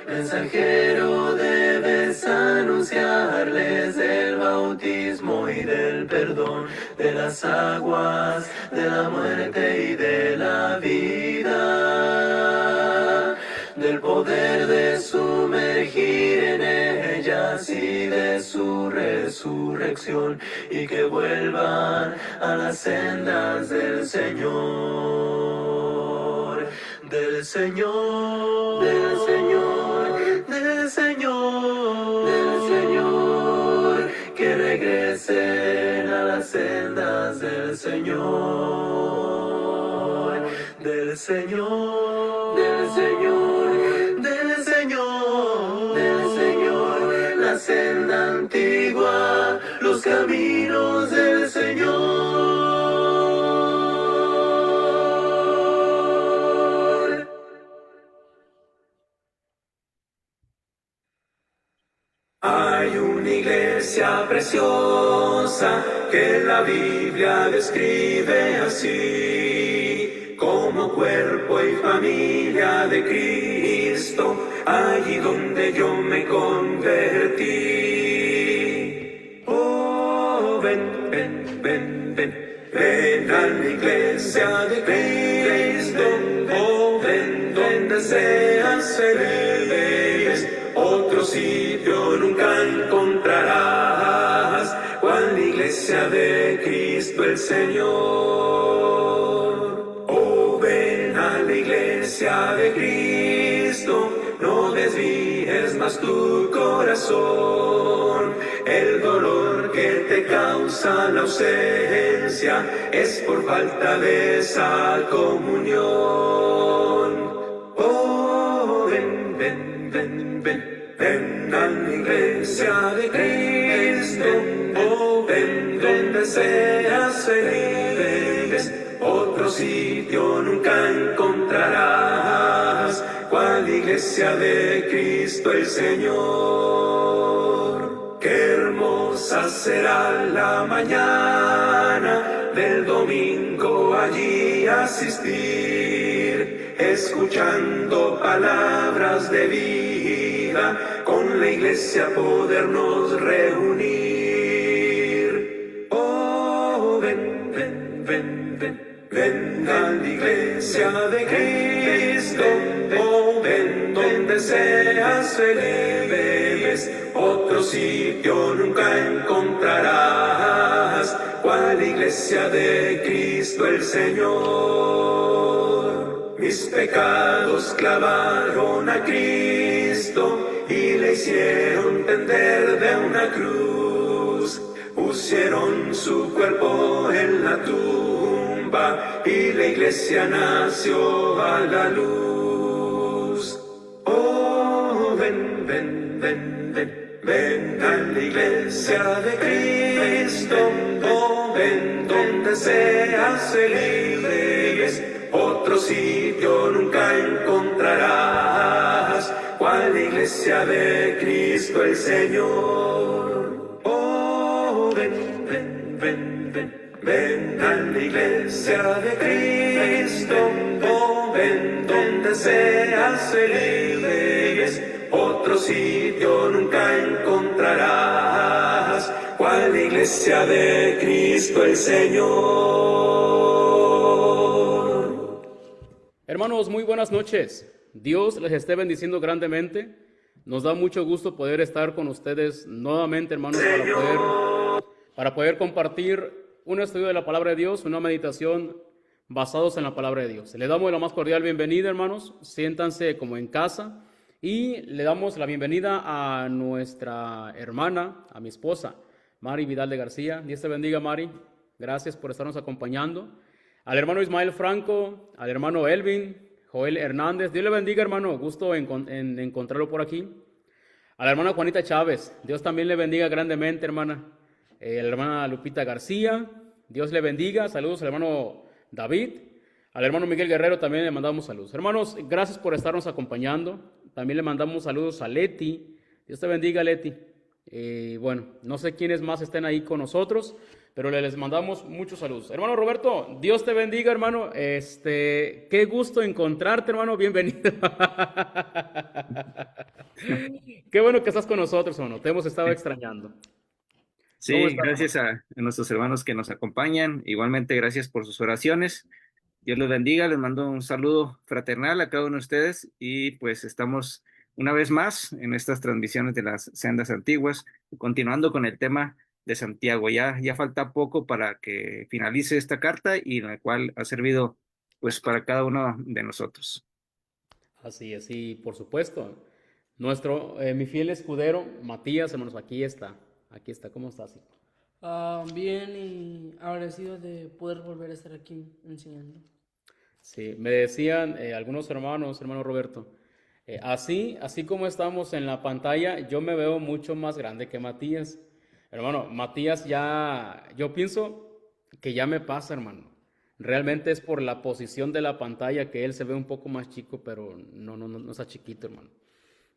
Mensajero debes anunciarles del bautismo y del perdón, de las aguas, de la muerte y de la vida, del poder de sumergir en ellas y de su resurrección, y que vuelvan a las sendas del Señor, del Señor, del Señor, del Señor, del Señor, que regresen a las sendas del Señor, del Señor, del Señor, del Señor, del Señor, la senda antigua, los caminos del Señor. Hay una iglesia preciosa que la Biblia describe así, como cuerpo y familia de Cristo, allí donde yo me convertí. Oh, ven, ven, ven, ven, ven a la iglesia de Cristo, oh, ven donde seas feliz. Otro sitio nunca encontrarás, cual la iglesia de Cristo el Señor. Oh, ven a la iglesia de Cristo, no desvíes más tu corazón. El dolor que te causa la ausencia es por falta de esa comunión. Oh, ven, ven, ven, ven. Ven a la iglesia de Cristo, oh, ven donde seas feliz. Otro sitio nunca encontrarás, cual iglesia de Cristo el Señor. Qué hermosa será la mañana del domingo allí asistir, escuchando palabras de vida, con la iglesia podernos reunir. Oh, ven, ven, ven, ven, ven a la iglesia de Cristo, oh, ven donde seas feliz. Otro sitio nunca encontrarás, cual iglesia de Cristo el Señor. Mis pecados clavaron a Cristo y le hicieron tender de una cruz. Pusieron su cuerpo en la tumba y la iglesia nació a la luz. Oh, ven, ven, ven, ven, ven a la iglesia de Cristo, oh, ven donde seas feliz. Otro sitio nunca encontrarás, cual la iglesia de Cristo el Señor. Oh, ven, ven, ven, ven, ven a la iglesia de Cristo, oh, ven donde seas feliz. Otro sitio nunca encontrarás, cual la iglesia de Cristo el Señor. Hermanos, muy buenas noches. Dios les esté bendiciendo grandemente. Nos da mucho gusto poder estar con ustedes nuevamente, hermanos, para poder compartir un estudio de la palabra de Dios, una meditación basados en la palabra de Dios. Le damos la más cordial bienvenida, hermanos. Siéntanse como en casa y le damos la bienvenida a nuestra hermana, a mi esposa, Mari Vidal de García. Dios te bendiga, Mari. Gracias por estarnos acompañando. Al hermano Ismael Franco, al hermano Elvin, Joel Hernández. Dios le bendiga, hermano. Gusto en encontrarlo por aquí. A la hermana Juanita Chávez. Dios también le bendiga grandemente, hermana. A la hermana Lupita García. Dios le bendiga. Saludos al hermano David. Al hermano Miguel Guerrero también le mandamos saludos. Hermanos, gracias por estarnos acompañando. También le mandamos saludos a Leti. Dios te bendiga, Leti. Bueno, no sé quiénes más estén ahí con nosotros, pero les mandamos muchos saludos. Hermano Roberto, Dios te bendiga, hermano. Qué gusto encontrarte, hermano. Bienvenido. Qué bueno que estás con nosotros, hermano. Te hemos estado extrañando. ¿Cómo Sí, estás, hermano? gracias a nuestros hermanos que nos acompañan. Igualmente, gracias por sus oraciones. Dios los bendiga. Les mando un saludo fraternal a cada uno de ustedes y pues estamos una vez más en estas transmisiones de las sendas antiguas, continuando con el tema de Santiago. Ya falta poco para que finalice esta carta y la cual ha servido pues para cada uno de nosotros. Así es, y por supuesto. Mi fiel escudero, Matías, hermanos, aquí está. Aquí está. ¿Cómo estás, hijo? Bien y agradecido de poder volver a estar aquí enseñando. Sí, me decían algunos hermanos, hermano Roberto, así como estamos en la pantalla, yo me veo mucho más grande que Matías. Hermano, Matías ya, yo pienso que ya me pasa, hermano. Realmente es por la posición de la pantalla que él se ve un poco más chico, pero no está chiquito, hermano.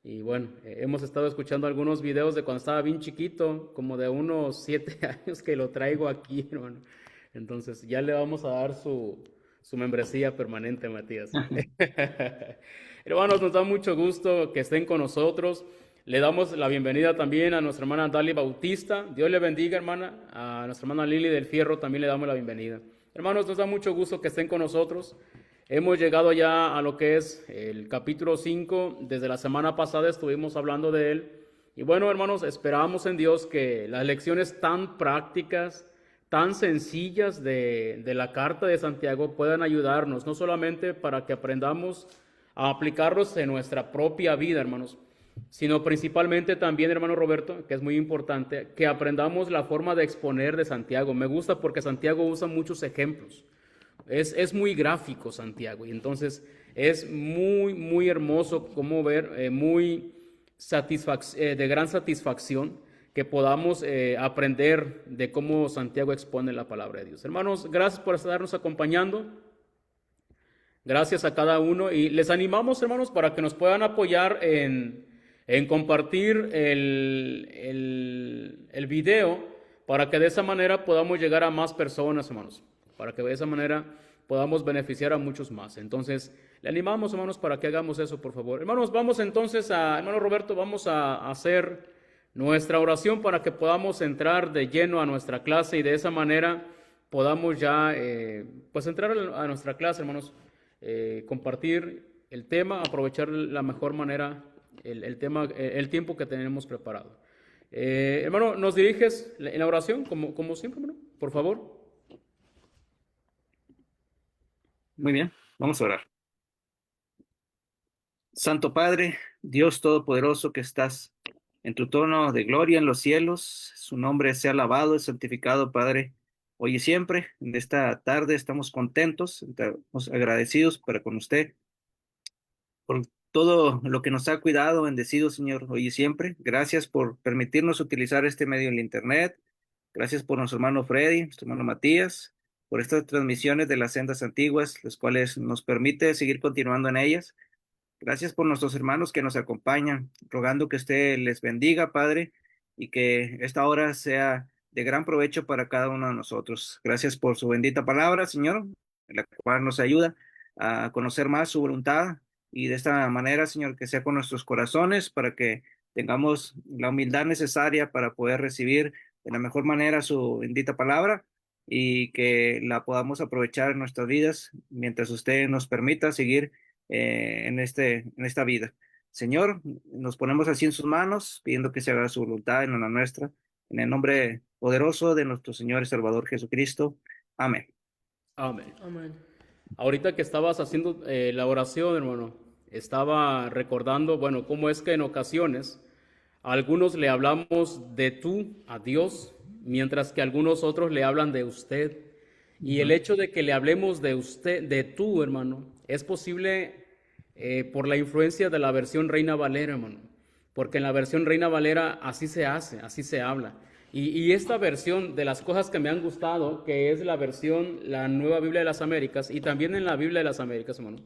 Y bueno, hemos estado escuchando algunos videos de cuando estaba bien chiquito, como de unos 7 años que lo traigo aquí, hermano. Entonces ya le vamos a dar su membresía permanente, Matías. Hermanos, nos da mucho gusto que estén con nosotros. Le damos la bienvenida también a nuestra hermana Dali Bautista. Dios le bendiga, hermana. A nuestra hermana Lili del Fierro también le damos la bienvenida. Hermanos, nos da mucho gusto que estén con nosotros. Hemos llegado ya a lo que es el capítulo 5. Desde la semana pasada estuvimos hablando de él. Y bueno, hermanos, esperamos en Dios que las lecciones tan prácticas, tan sencillas de la carta de Santiago puedan ayudarnos, no solamente para que aprendamos a aplicarlos en nuestra propia vida, hermanos, sino principalmente también, hermano Roberto, que es muy importante, que aprendamos la forma de exponer de Santiago. Me gusta porque Santiago usa muchos ejemplos. Es muy gráfico Santiago y entonces es muy hermoso como ver, de gran satisfacción que podamos aprender de cómo Santiago expone la palabra de Dios. Hermanos, gracias por estarnos acompañando. Gracias a cada uno y les animamos, hermanos, para que nos puedan apoyar en compartir el video para que de esa manera podamos llegar a más personas, hermanos, para que de esa manera podamos beneficiar a muchos más. Entonces, le animamos, hermanos, para que hagamos eso, por favor. Hermanos, vamos entonces hermano Roberto, vamos a hacer nuestra oración para que podamos entrar de lleno a nuestra clase y de esa manera podamos ya, pues entrar a nuestra clase, hermanos, compartir el tema, aprovechar la mejor manera el tiempo que tenemos preparado. Hermano, ¿nos diriges en la oración como siempre, hermano? Por favor. Muy bien, vamos a orar. Santo Padre, Dios Todopoderoso que estás en tu trono de gloria en los cielos, su nombre sea alabado y santificado, Padre, hoy y siempre. En esta tarde estamos contentos, estamos agradecidos para con usted por todo lo que nos ha cuidado, bendecido, Señor, hoy y siempre. Gracias por permitirnos utilizar este medio en el Internet. Gracias por nuestro hermano Freddy, nuestro hermano Matías, por estas transmisiones de las sendas antiguas, las cuales nos permite seguir continuando en ellas. Gracias por nuestros hermanos que nos acompañan, rogando que usted les bendiga, Padre, y que esta hora sea de gran provecho para cada uno de nosotros. Gracias por su bendita palabra, Señor, la cual nos ayuda a conocer más su voluntad y de esta manera, Señor, que sea con nuestros corazones para que tengamos la humildad necesaria para poder recibir de la mejor manera su bendita palabra y que la podamos aprovechar en nuestras vidas mientras usted nos permita seguir en esta vida. Señor, nos ponemos así en sus manos, pidiendo que se haga su voluntad en la nuestra, en el nombre poderoso de nuestro Señor y Salvador Jesucristo. Amén. Amén. Amén. Ahorita que estabas haciendo la oración, hermano, estaba recordando, bueno, cómo es que en ocasiones a algunos le hablamos de tú a Dios, mientras que algunos otros le hablan de usted. Y el hecho de que le hablemos de usted, de tú, hermano, es posible por la influencia de la versión Reina Valera, hermano. Porque en la versión Reina Valera así se hace, así se habla. Y esta versión de las cosas que me han gustado, que es la versión, la Nueva Biblia de las Américas, y también en la Biblia de las Américas, hermano,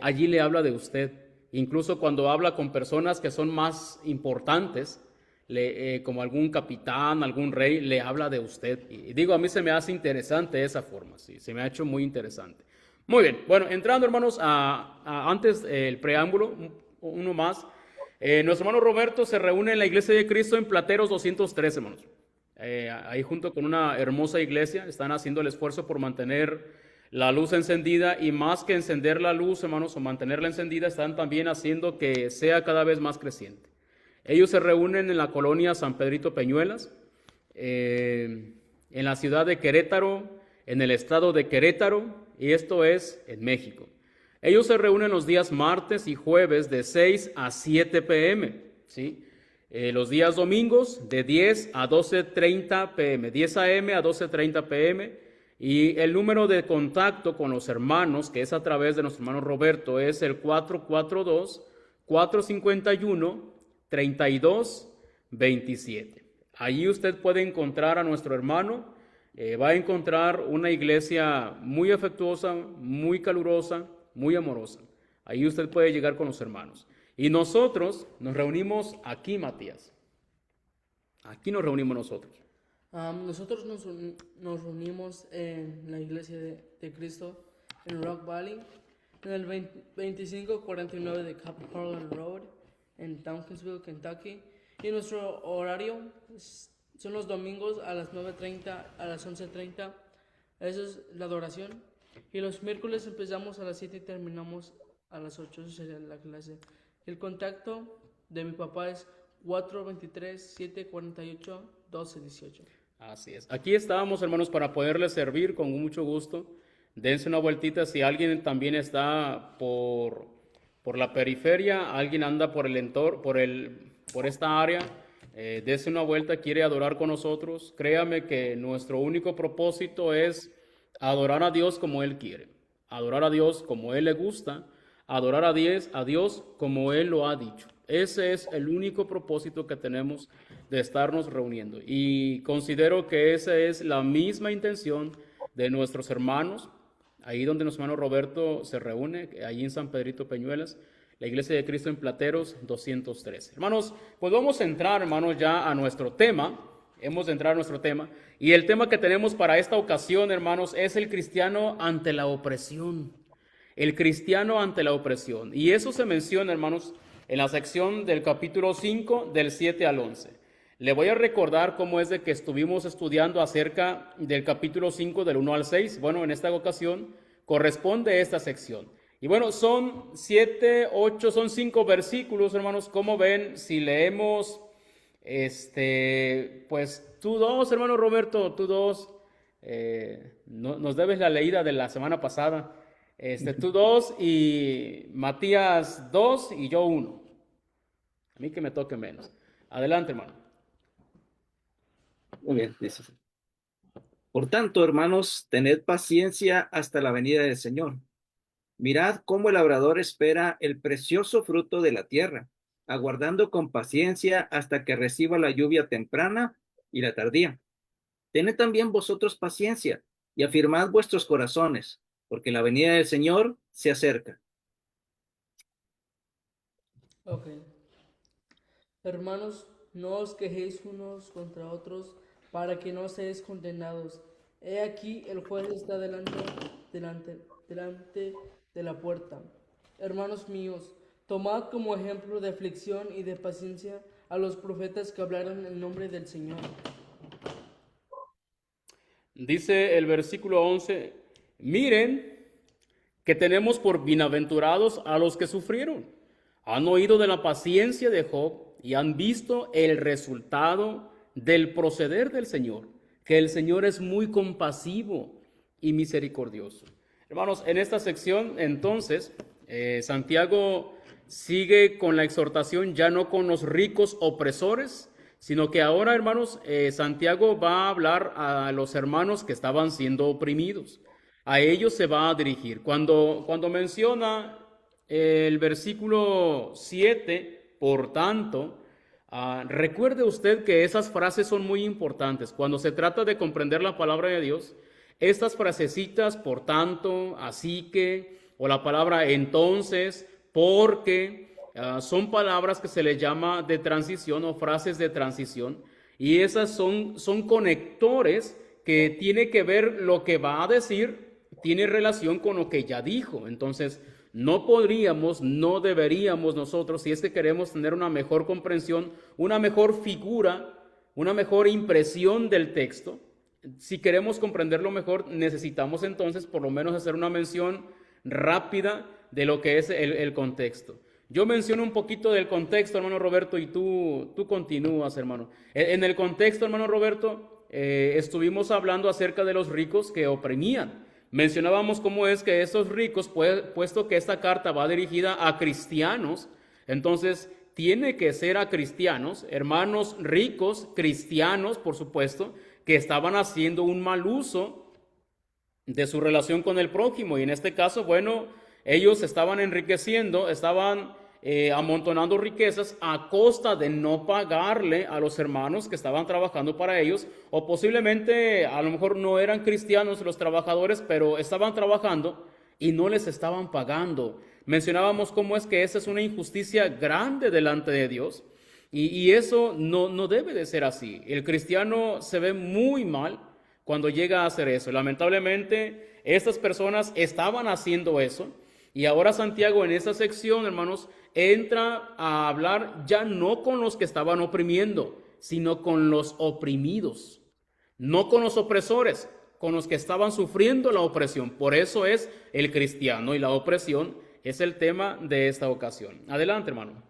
allí le habla de usted. Incluso cuando habla con personas que son más importantes, como algún capitán, algún rey, le habla de usted. Y digo, a mí se me hace interesante esa forma, sí, se me ha hecho muy interesante. Muy bien, bueno, entrando hermanos antes el preámbulo, uno más. Nuestro hermano Roberto se reúne en la Iglesia de Cristo en Plateros 203, hermanos. Ahí junto con una hermosa iglesia están haciendo el esfuerzo por mantener la luz encendida, y más que encender la luz, hermanos, o mantenerla encendida, están también haciendo que sea cada vez más creciente. Ellos se reúnen en la colonia San Pedrito Peñuelas, en la ciudad de Querétaro, en el estado de Querétaro, y esto es en México. Ellos se reúnen los días martes y jueves de 6 a 7 p.m., ¿sí? Los días domingos de 10 a 12:30 p.m., 10 a.m. a 12:30 p.m., y el número de contacto con los hermanos, que es a través de nuestro hermano Roberto, es el 442-451-3227. Allí usted puede encontrar a nuestro hermano. Va a encontrar una iglesia muy afectuosa, muy calurosa, muy amorosa. Ahí usted puede llegar con los hermanos. Y nosotros nos reunimos aquí, Matías. Aquí nos reunimos nosotros. Nosotros nos reunimos en la iglesia de Cristo en Rock Valley, en el 2549 de Capitol Road, en Townkinsville, Kentucky. Y nuestro horario son los domingos a las 9:30 a las 11:30. Esa es la adoración. Y los miércoles empezamos a las 7 y terminamos a las 8. Esa sería la clase. El contacto de mi papá es 423-748-1218. Así es. Aquí estábamos, hermanos, para poderles servir con mucho gusto. Dense una vueltita si alguien también está por la periferia, alguien anda por el entorno, por esta área. Dese una vuelta, quiere adorar con nosotros. Créame que nuestro único propósito es adorar a Dios como Él quiere, adorar a Dios como Él le gusta, adorar a Dios como Él lo ha dicho. Ese es el único propósito que tenemos de estarnos reuniendo, y considero que esa es la misma intención de nuestros hermanos, ahí donde nuestro hermano Roberto se reúne, ahí en San Pedrito Peñuelas, la Iglesia de Cristo en Plateros 203. Hermanos, pues vamos a entrar, hermanos, ya a nuestro tema. Hemos de entrar a nuestro tema, y el tema que tenemos para esta ocasión, hermanos, es el cristiano ante la opresión. El cristiano ante la opresión. Y eso se menciona, hermanos, en la sección del capítulo 5, del 7 al 11. Le voy a recordar cómo es de que estuvimos estudiando acerca del capítulo 5, del 1 al 6. Bueno, en esta ocasión corresponde esta sección. Y bueno, son 7, 8, son 5 versículos, hermanos. ¿Cómo ven si leemos, pues tú dos, hermano Roberto, tú dos, nos debes la leída de la semana pasada. Tú 2 y Matías 2 y yo 1. A mí que me toque menos. Adelante, hermano. Muy bien, dice. Por tanto, hermanos, tened paciencia hasta la venida del Señor. Mirad cómo el labrador espera el precioso fruto de la tierra, aguardando con paciencia hasta que reciba la lluvia temprana y la tardía. Tened también vosotros paciencia y afirmad vuestros corazones, porque la venida del Señor se acerca. Ok. Hermanos, no os quejéis unos contra otros para que no seáis condenados. He aquí el juez está delante de la puerta. Hermanos míos, tomad como ejemplo de aflicción y de paciencia a los profetas que hablaron en nombre del Señor. Dice el versículo 11, miren que tenemos por bienaventurados a los que sufrieron. Han oído de la paciencia de Job y han visto el resultado del proceder del Señor, que el Señor es muy compasivo y misericordioso. Hermanos, en esta sección, entonces, Santiago sigue con la exhortación, ya no con los ricos opresores, sino que ahora, hermanos, Santiago va a hablar a los hermanos que estaban siendo oprimidos. A ellos se va a dirigir. Cuando menciona el versículo 7, por tanto, recuerde usted que esas frases son muy importantes. Cuando se trata de comprender la palabra de Dios, estas frasecitas, por tanto, así que, o la palabra entonces, porque, son palabras que se les llama de transición o frases de transición, y esas son conectores que tiene que ver lo que va a decir, tiene relación con lo que ya dijo. Entonces, No podríamos, no deberíamos nosotros, si es que queremos tener una mejor comprensión, una mejor figura, una mejor impresión del texto, si queremos comprenderlo mejor, necesitamos entonces por lo menos hacer una mención rápida de lo que es el contexto. Yo menciono un poquito del contexto, hermano Roberto, y tú continúas, hermano. En el contexto, hermano Roberto, estuvimos hablando acerca de los ricos que oprimían. Mencionábamos cómo es que esos ricos, puesto que esta carta va dirigida a cristianos, entonces tiene que ser a cristianos, hermanos ricos, cristianos, por supuesto, que estaban haciendo un mal uso de su relación con el prójimo. Y en este caso, bueno, ellos estaban enriqueciendo, estaban amontonando riquezas a costa de no pagarle a los hermanos que estaban trabajando para ellos, o posiblemente a lo mejor no eran cristianos los trabajadores, pero estaban trabajando y no les estaban pagando. Mencionábamos cómo es que esa es una injusticia grande delante de Dios. Y eso no debe de ser así. El cristiano se ve muy mal cuando llega a hacer eso. Lamentablemente, estas personas estaban haciendo eso. Y ahora Santiago en esta sección, hermanos, entra a hablar ya no con los que estaban oprimiendo, sino con los oprimidos. No con los opresores, con los que estaban sufriendo la opresión. Por eso es el cristiano y la opresión es el tema de esta ocasión. Adelante, hermano.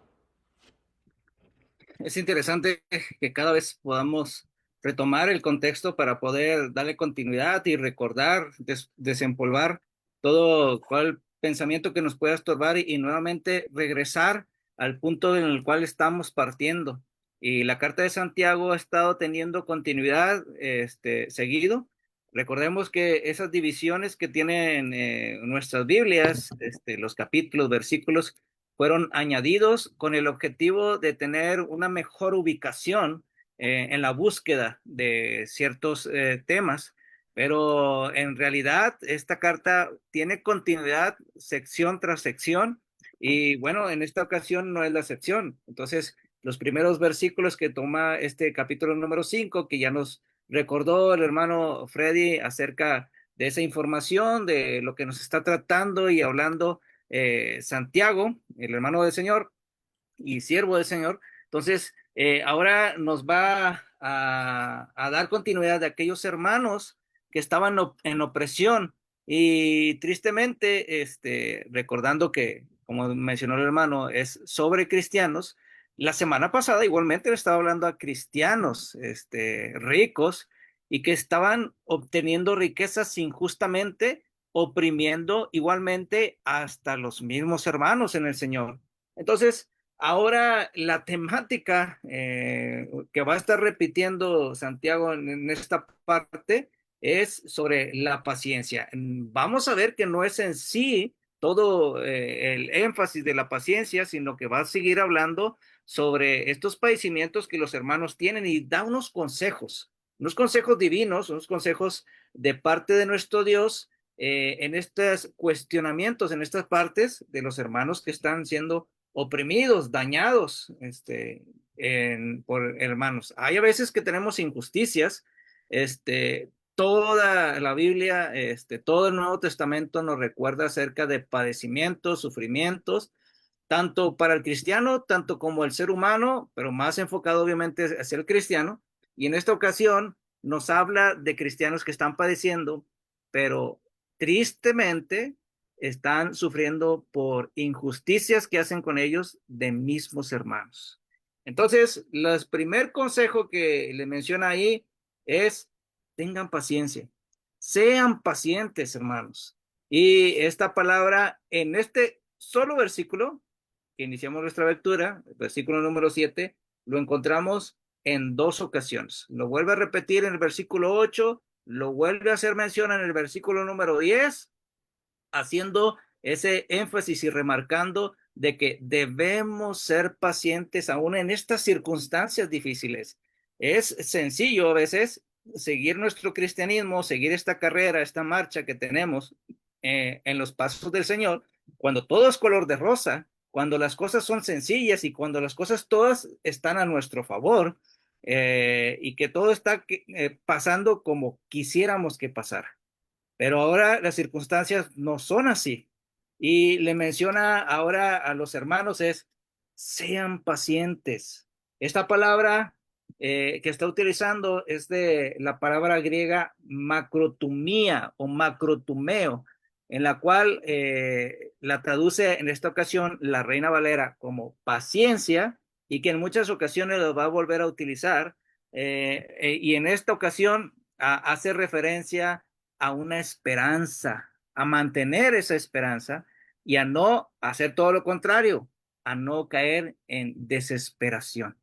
Es interesante que cada vez podamos retomar el contexto para poder darle continuidad y recordar, desempolvar todo cual pensamiento que nos pueda estorbar y nuevamente regresar al punto en el cual estamos partiendo. Y la carta de Santiago ha estado teniendo continuidad seguido. Recordemos que esas divisiones que tienen nuestras Biblias, los capítulos, versículos, fueron añadidos con el objetivo de tener una mejor ubicación en la búsqueda de ciertos temas, pero en realidad esta carta tiene continuidad sección tras sección y bueno, en esta ocasión no es la excepción. Entonces, los primeros versículos que toma este capítulo número 5, que ya nos recordó el hermano Freddy acerca de esa información, de lo que nos está tratando y hablando Santiago, el hermano del Señor y siervo del Señor. Entonces, ahora nos va a dar continuidad de aquellos hermanos que estaban en opresión y tristemente, recordando que, como mencionó el hermano, es sobre cristianos. La semana pasada igualmente le estaba hablando a cristianos ricos y que estaban obteniendo riquezas injustamente, oprimiendo igualmente hasta los mismos hermanos en el Señor. Entonces, ahora la temática que va a estar repitiendo Santiago en esta parte es sobre la paciencia. Vamos a ver que no es en sí todo el énfasis de la paciencia, sino que va a seguir hablando sobre estos padecimientos que los hermanos tienen y da unos consejos divinos, unos consejos de parte de nuestro Dios en estos cuestionamientos, en estas partes de los hermanos que están siendo oprimidos, dañados por hermanos. Hay a veces que tenemos injusticias, toda la Biblia, todo el Nuevo Testamento nos recuerda acerca de padecimientos, sufrimientos, tanto para el cristiano, tanto como el ser humano, pero más enfocado obviamente hacia el cristiano. Y en esta ocasión nos habla de cristianos que están padeciendo, pero tristemente están sufriendo por injusticias que hacen con ellos de mismos hermanos. Entonces, el primer consejo que le menciona ahí es: tengan paciencia, sean pacientes, hermanos. Y esta palabra en este solo versículo que iniciamos nuestra lectura, el versículo número 7, lo encontramos en dos ocasiones. Lo vuelve a repetir en el versículo 8, lo vuelve a hacer mención en el versículo número 10, haciendo ese énfasis y remarcando de que debemos ser pacientes aún en estas circunstancias difíciles. Es sencillo a veces seguir nuestro cristianismo, seguir esta carrera, esta marcha que tenemos en los pasos del Señor, cuando todo es color de rosa, cuando las cosas son sencillas y cuando las cosas todas están a nuestro favor y que todo está pasando como quisiéramos que pasara. Pero ahora las circunstancias no son así. Y le menciona ahora a los hermanos es, sean pacientes. Esta palabra que está utilizando es de la palabra griega macrotumía o macrotumeo, en la cual la traduce en esta ocasión la Reina Valera como paciencia y que en muchas ocasiones lo va a volver a utilizar. Y en esta ocasión hace referencia a una esperanza, a mantener esa esperanza y a no hacer todo lo contrario, a no caer en desesperación.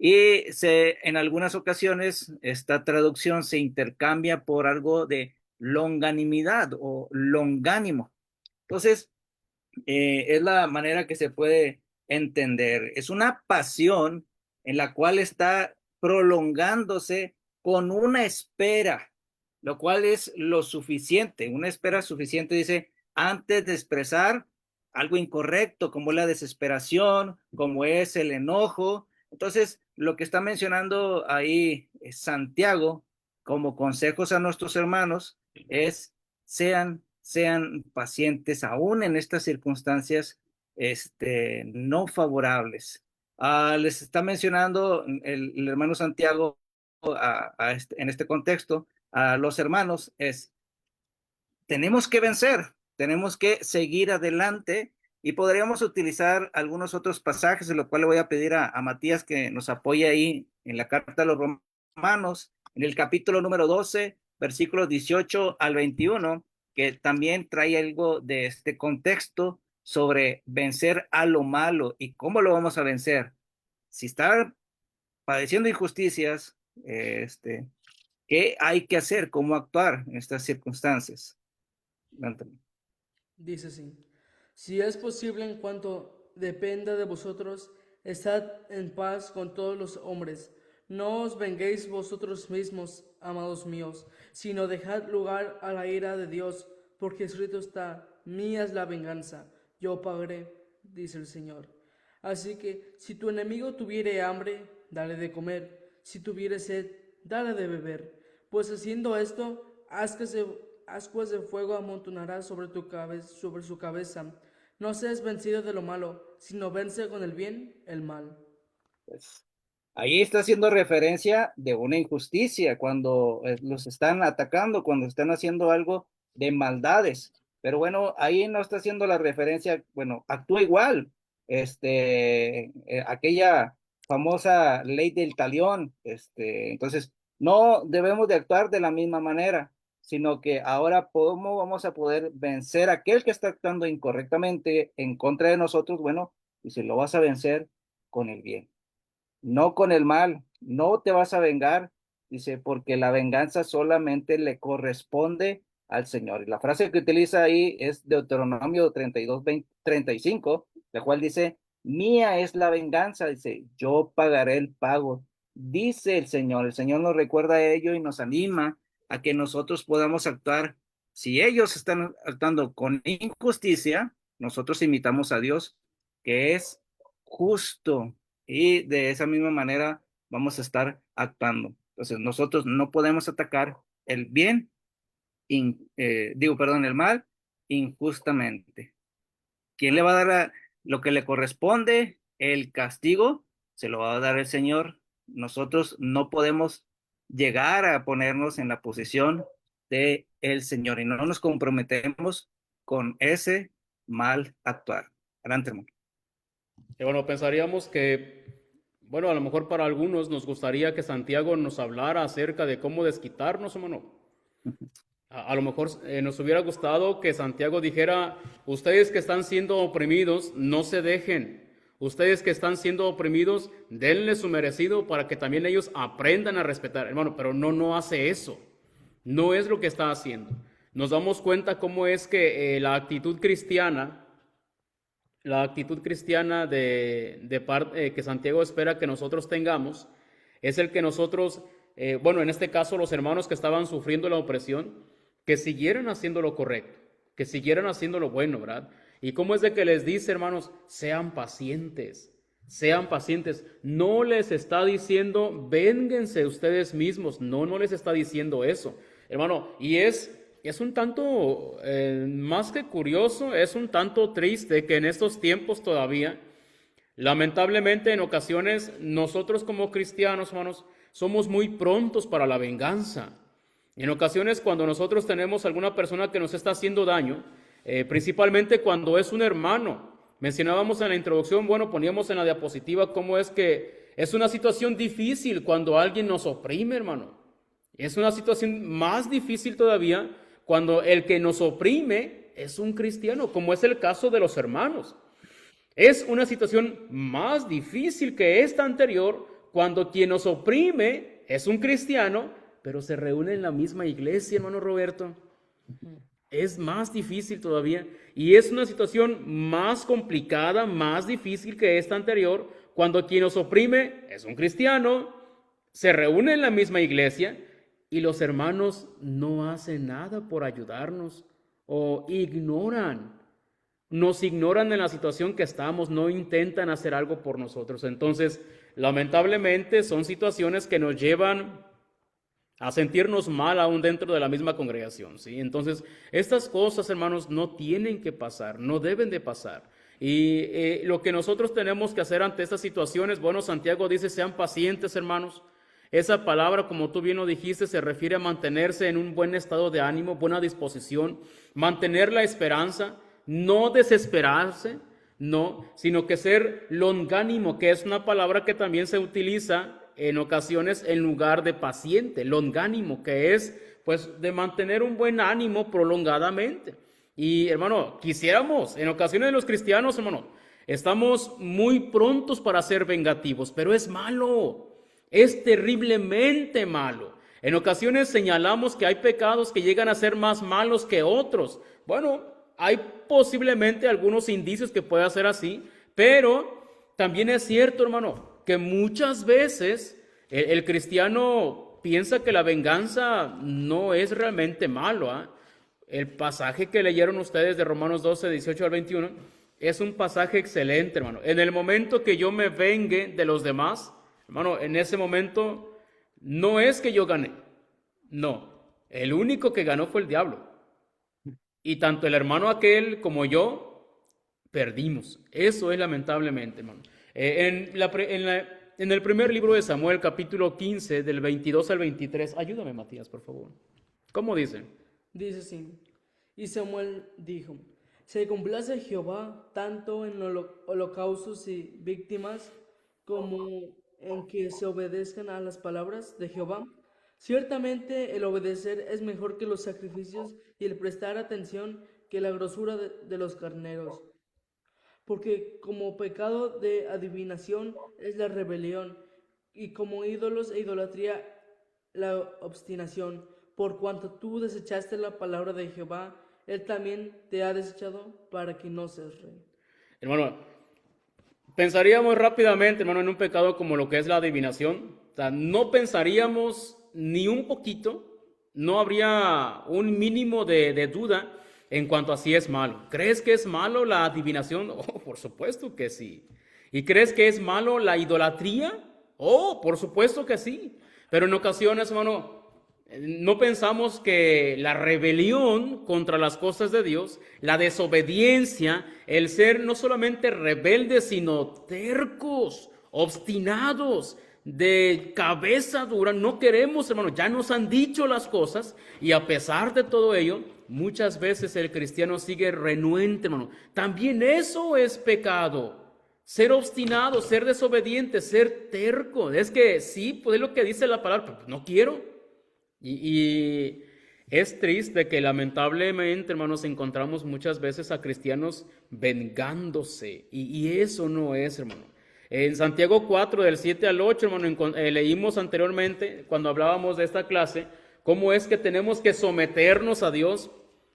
Y en algunas ocasiones esta traducción se intercambia por algo de longanimidad o longánimo. Entonces, es la manera que se puede entender. Es una pasión en la cual está prolongándose con una espera, lo cual es lo suficiente, una espera suficiente, dice, antes de expresar algo incorrecto, como la desesperación, como es el enojo. Entonces, lo que está mencionando ahí Santiago como consejos a nuestros hermanos es sean pacientes aún en estas circunstancias no favorables. Les está mencionando el hermano Santiago en este contexto a los hermanos tenemos que vencer, tenemos que seguir adelante y podríamos utilizar algunos otros pasajes, de lo cual le voy a pedir a Matías que nos apoye ahí en la carta a los romanos, en el capítulo número 12, versículos 18 al 21, que también trae algo de este contexto sobre vencer a lo malo y cómo lo vamos a vencer. Si está padeciendo injusticias, ¿qué hay que hacer? ¿Cómo actuar en estas circunstancias? Dice así: si es posible, en cuanto dependa de vosotros, estad en paz con todos los hombres. No os venguéis vosotros mismos, amados míos, sino dejad lugar a la ira de Dios, porque escrito está: mía es la venganza, yo pagaré, dice el Señor. Así que si tu enemigo tuviere hambre, dale de comer; si tuviere sed, dale de beber. Pues haciendo esto, ascuas de fuego amontonará sobre su cabeza. No seas vencido de lo malo, sino vence con el bien el mal. Pues, ahí está haciendo referencia de una injusticia, cuando los están atacando, cuando están haciendo algo de maldades. Pero bueno, ahí no está haciendo la referencia, bueno, actúa igual. Aquella famosa ley del talión, entonces no debemos de actuar de la misma manera, sino que ahora cómo vamos a poder vencer a aquel que está actuando incorrectamente en contra de nosotros. Bueno, y si lo vas a vencer con el bien, no con el mal. No te vas a vengar, dice, porque la venganza solamente le corresponde al Señor. Y la frase que utiliza ahí es Deuteronomio 32, 35, la cual dice, mía es la venganza, dice, yo pagaré el pago, dice el Señor. El Señor nos recuerda ello y nos anima a que nosotros podamos actuar. Si ellos están actuando con injusticia, nosotros imitamos a Dios, que es justo, y de esa misma manera vamos a estar actuando. Entonces, nosotros no podemos atacar el bien, el mal injustamente. ¿Quién le va a dar lo que le corresponde? El castigo se lo va a dar el Señor. Nosotros no podemos llegar a ponernos en la posición de el Señor y no nos comprometemos con ese mal actuar. Adelante, hermano. Y bueno, pensaríamos que, bueno, a lo mejor para algunos nos gustaría que Santiago nos hablara acerca de cómo desquitarnos, hermano. A lo mejor nos hubiera gustado que Santiago dijera, ustedes que están siendo oprimidos, no se dejen. Ustedes que están siendo oprimidos, denle su merecido para que también ellos aprendan a respetar. Hermano, pero no hace eso. No es lo que está haciendo. Nos damos cuenta cómo es que la actitud cristiana que Santiago espera que nosotros tengamos, es el que nosotros, en este caso los hermanos que estaban sufriendo la opresión, que siguieran haciendo lo correcto, que siguieran haciendo lo bueno, ¿verdad? Y cómo es de que les dice, hermanos, sean pacientes. No les está diciendo, vénganse ustedes mismos, no les está diciendo eso, hermano, y es es un tanto, más que curioso, es un tanto triste que en estos tiempos todavía, lamentablemente en ocasiones, nosotros como cristianos, hermanos, somos muy prontos para la venganza. En ocasiones cuando nosotros tenemos alguna persona que nos está haciendo daño, principalmente cuando es un hermano, mencionábamos en la introducción, bueno, poníamos en la diapositiva cómo es que es una situación difícil cuando alguien nos oprime, hermano. Es una situación más difícil todavía cuando el que nos oprime es un cristiano, como es el caso de los hermanos. Es una situación más difícil que esta anterior cuando quien nos oprime es un cristiano, pero se reúne en la misma iglesia, hermano Roberto. Es más difícil todavía y es una situación más complicada, más difícil que esta anterior, cuando quien nos oprime es un cristiano, se reúne en la misma iglesia y los hermanos no hacen nada por ayudarnos o nos ignoran en la situación que estamos, no intentan hacer algo por nosotros. Entonces, lamentablemente son situaciones que nos llevan a sentirnos mal aún dentro de la misma congregación, ¿sí? Entonces, estas cosas, hermanos, no tienen que pasar, no deben de pasar. Y lo que nosotros tenemos que hacer ante estas situaciones, bueno, Santiago dice, sean pacientes, hermanos. Esa palabra, como tú bien lo dijiste, se refiere a mantenerse en un buen estado de ánimo, buena disposición, mantener la esperanza, no desesperarse, no, sino que ser longánimo, que es una palabra que también se utiliza en ocasiones en lugar de paciente, longánimo, que es pues de mantener un buen ánimo prolongadamente. Y hermano, quisiéramos, en ocasiones los cristianos, hermano, estamos muy prontos para ser vengativos, pero es malo, es terriblemente malo. En ocasiones señalamos que hay pecados que llegan a ser más malos que otros. Bueno, hay posiblemente algunos indicios que pueda ser así, pero también es cierto, hermano, que muchas veces el cristiano piensa que la venganza no es realmente malo, ¿eh? El pasaje que leyeron ustedes de Romanos 12, 18 al 21, es un pasaje excelente, hermano. En el momento que yo me vengue de los demás, hermano, en ese momento no es que yo gané, no. El único que ganó fue el diablo. Y tanto el hermano aquel como yo perdimos. Eso es lamentablemente, hermano. En el primer libro de Samuel, capítulo 15, del 22 al 23, ayúdame, Matías, por favor. ¿Cómo dice? Dice así, y Samuel dijo, se complace Jehová tanto en holocaustos y víctimas como en que se obedezcan a las palabras de Jehová. Ciertamente el obedecer es mejor que los sacrificios y el prestar atención que la grosura de los carneros. Porque como pecado de adivinación es la rebelión, y como ídolos e idolatría la obstinación. Por cuanto tú desechaste la palabra de Jehová, Él también te ha desechado para que no seas rey. Hermano, pensaríamos rápidamente, hermano, en un pecado como lo que es la adivinación. O sea, no pensaríamos ni un poquito, no habría un mínimo de duda en cuanto a si es malo. ¿Crees que es malo la adivinación? Oh, por supuesto que sí. ¿Y crees que es malo la idolatría? Oh, por supuesto que sí. Pero en ocasiones, hermano, no pensamos que la rebelión contra las cosas de Dios, la desobediencia, el ser no solamente rebeldes, sino tercos, obstinados, de cabeza dura, no queremos, hermano, ya nos han dicho las cosas y a pesar de todo ello, muchas veces el cristiano sigue renuente, hermano. También eso es pecado. Ser obstinado, ser desobediente, ser terco. Es que sí, pues es lo que dice la palabra, pero no quiero. Y es triste que lamentablemente, hermanos, encontramos muchas veces a cristianos vengándose. Y eso no es, hermano. En Santiago 4, del 7 al 8, hermano, leímos anteriormente, cuando hablábamos de esta clase, cómo es que tenemos que someternos a Dios.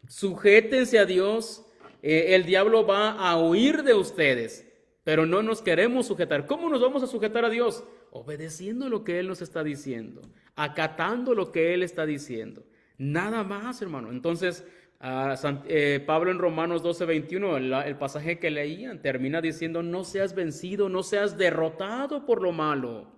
Sujétense a Dios. El diablo va a huir de ustedes, pero no nos queremos sujetar. ¿Cómo nos vamos a sujetar a Dios? Obedeciendo lo que Él nos está diciendo, acatando lo que Él está diciendo. Nada más, hermano. Entonces, Pablo en Romanos 12, 21, el pasaje que leían, termina diciendo, no seas vencido, no seas derrotado por lo malo.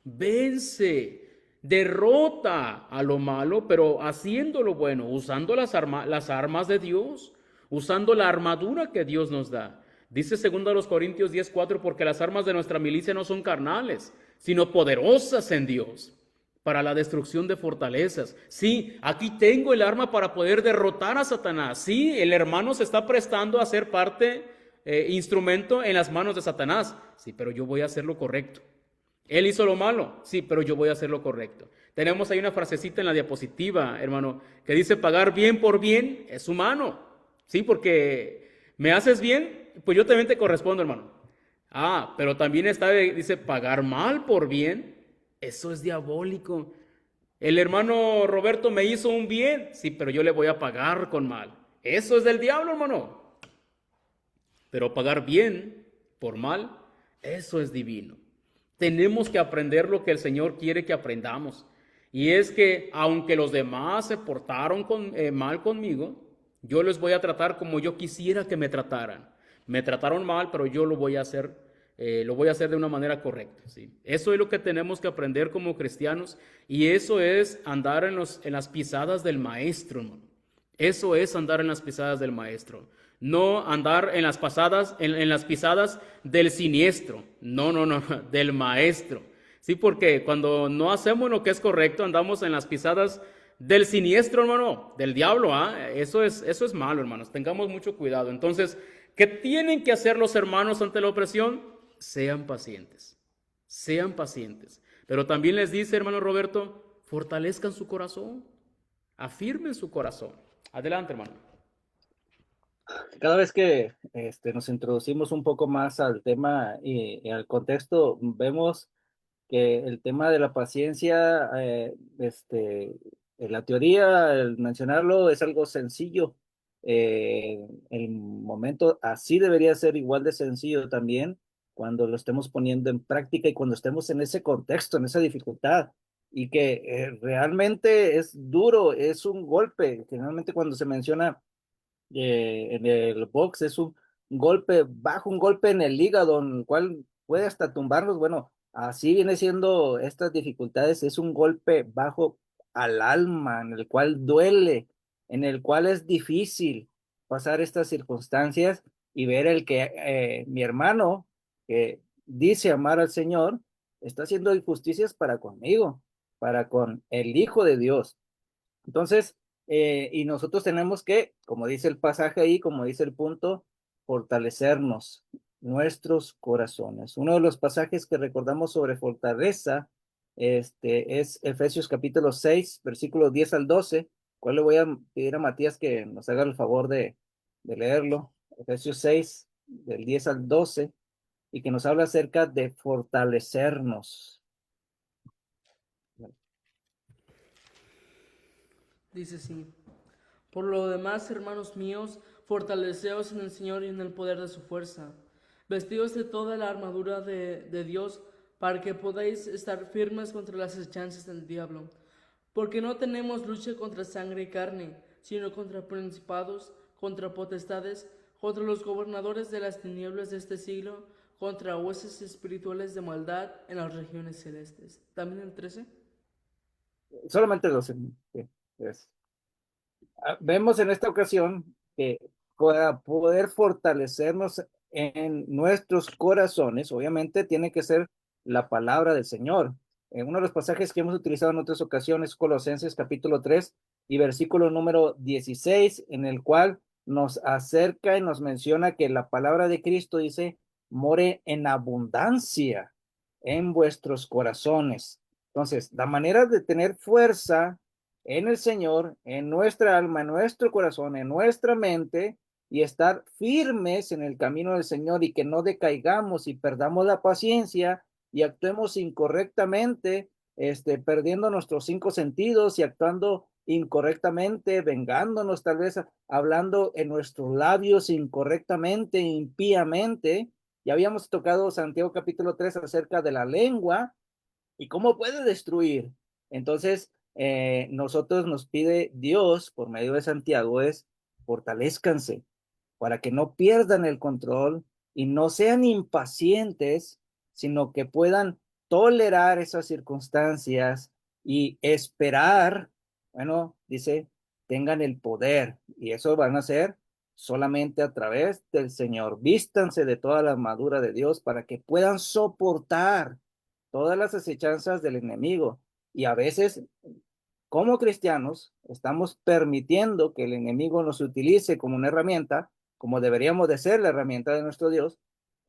Vence, derrota a lo malo, pero haciendo lo bueno, usando las armas de Dios, usando la armadura que Dios nos da. Dice 2 Corintios 10:4, porque las armas de nuestra milicia no son carnales, sino poderosas en Dios para la destrucción de fortalezas. Sí, aquí tengo el arma para poder derrotar a Satanás. Sí, el hermano se está prestando a ser parte, instrumento en las manos de Satanás. Sí, pero yo voy a hacer lo correcto. Él hizo lo malo, sí, pero yo voy a hacer lo correcto. Tenemos ahí una frasecita en la diapositiva, hermano, que dice pagar bien por bien es humano. Sí, porque me haces bien, pues yo también te correspondo, hermano. Ah, pero también dice pagar mal por bien, eso es diabólico. El hermano Roberto me hizo un bien, sí, pero yo le voy a pagar con mal. Eso es del diablo, hermano. Pero pagar bien por mal, eso es divino. Tenemos que aprender lo que el Señor quiere que aprendamos. Y es que aunque los demás se portaron mal conmigo, yo les voy a tratar como yo quisiera que me trataran. Me trataron mal, pero yo lo voy a hacer de una manera correcta. ¿Sí? Eso es lo que tenemos que aprender como cristianos, y eso es andar en las pisadas del Maestro, hermano. Eso es andar en las pisadas del Maestro. No andar en las pisadas del siniestro. No, del Maestro. Sí, porque cuando no hacemos lo que es correcto, andamos en las pisadas del siniestro, hermano, del diablo. Eso es malo, hermanos. Tengamos mucho cuidado. Entonces, ¿qué tienen que hacer los hermanos ante la opresión? Sean pacientes. Sean pacientes. Pero también les dice, hermano Roberto, fortalezcan su corazón. Afirmen su corazón. Adelante, hermano. Cada vez que nos introducimos un poco más al tema y al contexto, vemos que el tema de la paciencia, en la teoría, el mencionarlo es algo sencillo. El momento así debería ser igual de sencillo también cuando lo estemos poniendo en práctica y cuando estemos en ese contexto, en esa dificultad. Y que realmente es duro, es un golpe. Generalmente cuando se menciona en el box es un golpe bajo, un golpe en el hígado, en el cual puede hasta tumbarnos. Bueno, así viene siendo estas dificultades, es un golpe bajo al alma, en el cual duele, en el cual es difícil pasar estas circunstancias y ver el que mi hermano, que dice amar al Señor, está haciendo injusticias para conmigo, para con el Hijo de Dios. Entonces, y nosotros tenemos que, como dice el pasaje ahí, como dice el punto, fortalecernos nuestros corazones. Uno de los pasajes que recordamos sobre fortaleza, es Efesios capítulo 6, versículos 10 al 12, cual le voy a pedir a Matías que nos haga el favor de leerlo. Efesios 6, del 10 al 12, y que nos habla acerca de fortalecernos. Dice así: por lo demás, hermanos míos, fortaleceos en el Señor y en el poder de su fuerza. Vestidos de toda la armadura de Dios, para que podáis estar firmes contra las acechanzas del diablo. Porque no tenemos lucha contra sangre y carne, sino contra principados, contra potestades, contra los gobernadores de las tinieblas de este siglo, contra huestes espirituales de maldad en las regiones celestes. ¿También el 13? Solamente 12. Vemos en esta ocasión que para poder fortalecernos en nuestros corazones, obviamente tiene que ser la palabra del Señor. En uno de los pasajes que hemos utilizado en otras ocasiones, Colosenses capítulo 3 y versículo número 16, en el cual nos acerca y nos menciona que la palabra de Cristo dice, more en abundancia en vuestros corazones. Entonces, la manera de tener fuerza en el Señor, en nuestra alma, en nuestro corazón, en nuestra mente, y estar firmes en el camino del Señor y que no decaigamos y perdamos la paciencia y actuemos incorrectamente, perdiendo nuestros 5 sentidos y actuando incorrectamente, vengándonos tal vez, hablando en nuestros labios incorrectamente, impíamente. Ya habíamos tocado Santiago capítulo 3 acerca de la lengua y cómo puede destruir. Entonces, nosotros nos pide Dios por medio de Santiago es fortalezcanse para que no pierdan el control y no sean impacientes, sino que puedan tolerar esas circunstancias y esperar, bueno, dice, tengan el poder, y eso van a hacer solamente a través del Señor. Vístanse de toda la armadura de Dios para que puedan soportar todas las acechanzas del enemigo. Y a veces, como cristianos, estamos permitiendo que el enemigo nos utilice como una herramienta, como deberíamos de ser la herramienta de nuestro Dios,